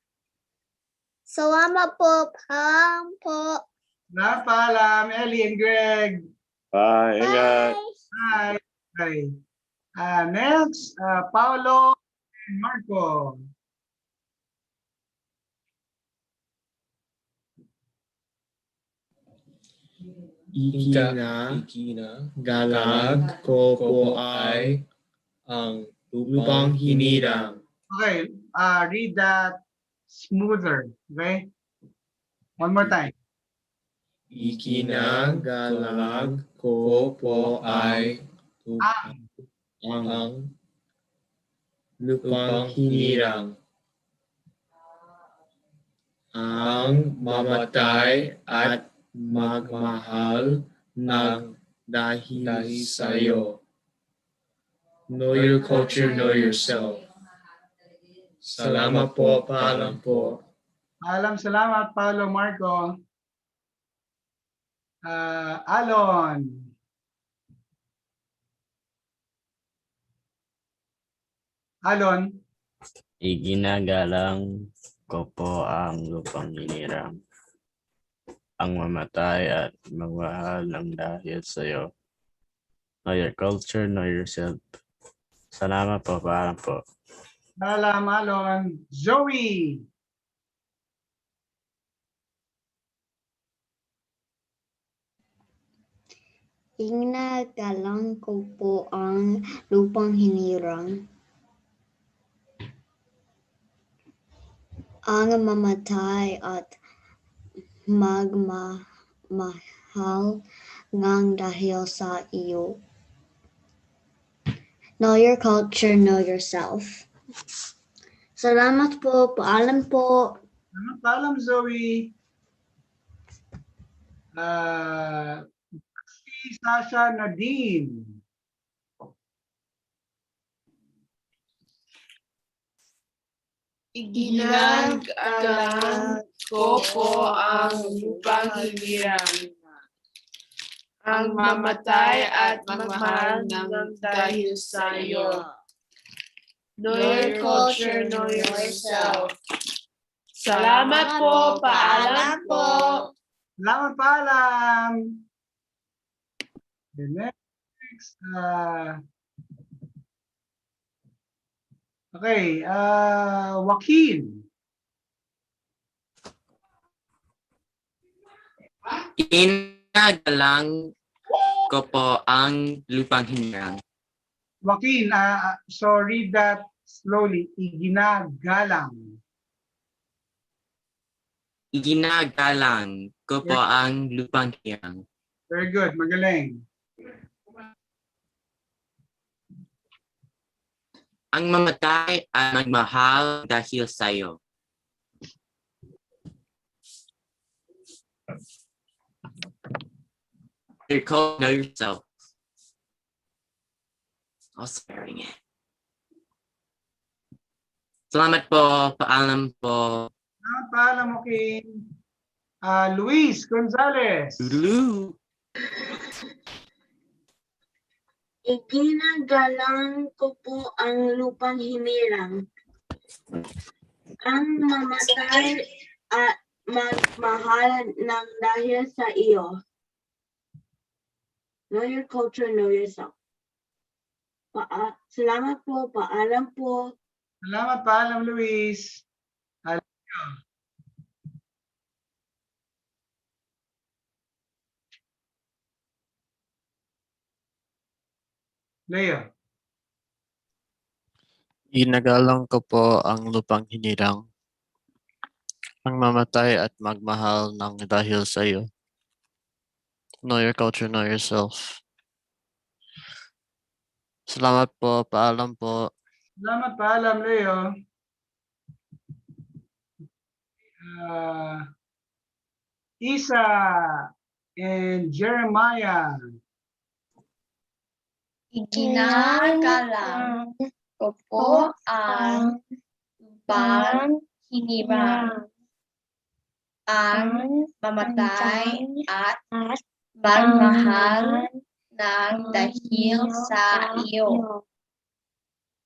Salamat po. Paalam po. Paalam, Ellie and Greg. Bye. Ingat. Bye. Bye. Next, Paolo and Marco. Ikina, galag ko po ay ang lupang hinirang. Okay, read that smoother, okay? One more time. Ikinagalag ko po ay ang lupang hinirang. Ang mamatay at magmahal ng dahil sa'yo. Know your culture, know yourself. Salamat po, paalam po. Paalam, salamat, Paolo, Marco. Alon. Alon. Iginagalang ko po ang lupang hinirang. Ang mamatay at magmahal ng dahil sa'yo. Know your culture, know yourself. Salamat po, paalam po. Paalam, Alon. Zoe. Iginagalang ko po ang lupang hinirang. Ang mamatay at magmahal ng dahil sa iyo. Know your culture, know yourself. Salamat po, paalam po. Paalam, Zoe. Sasha, Nadine. Iginagalang ko po ang lupang hinirang, ang mamatay at magmahal ng dahil sa iyo. Know your culture, know yourself. Salamat po, paalam po. Salamat, paalam. The next, okay, Joaquin. Iginagalang ko po ang lupang hinirang. Joaquin, so read that slowly. Iginagalang. Iginagalang ko po ang lupang hinirang. Very good, magaling. Ang mamatay at magmahal dahil sa iyo. You're called know yourself. Also wearing it. Salamat po, paalam po. Salamat, paalam, Joaquin. Luis Gonzalez. Lulu. Iginagalang ko po ang lupang hinirang, ang mamatay at magmahal ng dahil sa iyo. Know your culture, know yourself. Salamat po, paalam po. Salamat, paalam, Luis. Leo. Ginagalang ko po ang lupang hinirang, ang mamatay at magmahal ng dahil sa iyo. Know your culture, know yourself. Salamat po, paalam po. Salamat, paalam, Leo. Isa and Jeremiah. Iginagalang ko po ang lupang hinirang, ang mamatay at magmahal ng dahil sa iyo.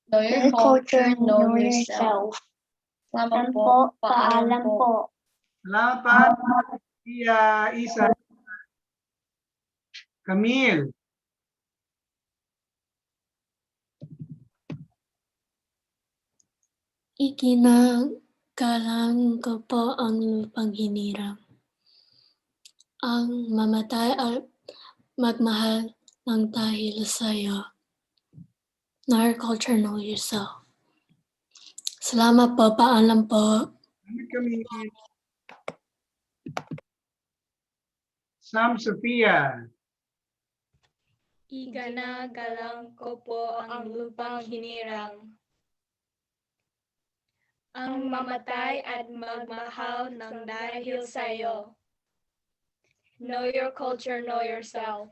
Know your culture, know yourself. Salamat po, paalam po. Salamat, paalam. Isa. Camille. Iginagalang ko po ang lupang hinirang, ang mamatay at magmahal ng dahil sa iyo. Know your culture, know yourself. Salamat po, paalam po. Salamat, Camille. Sam Sophia. Iginagalang ko po ang lupang hinirang, ang mamatay at magmahal ng dahil sa iyo. Know your culture, know yourself.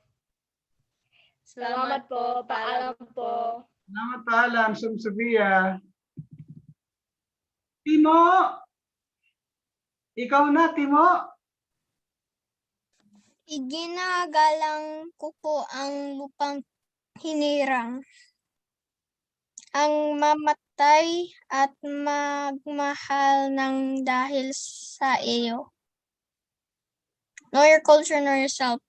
Salamat po, paalam po. Salamat, paalam, Sam Sophia. Timo. Ikaw na, Timo. Iginagalang ko po ang lupang hinirang, ang mamatay at magmahal ng dahil sa iyo. Know your culture, know yourself.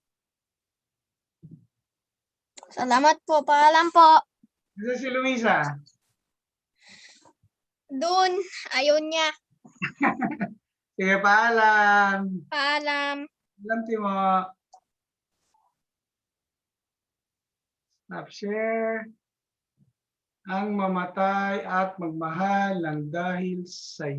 Salamat po, paalam po. Ito si Luisa. Dun, ayaw niya. Sige, paalam. Paalam. Alam, Timo. Stop share. Ang mamatay at magmahal ng dahil sa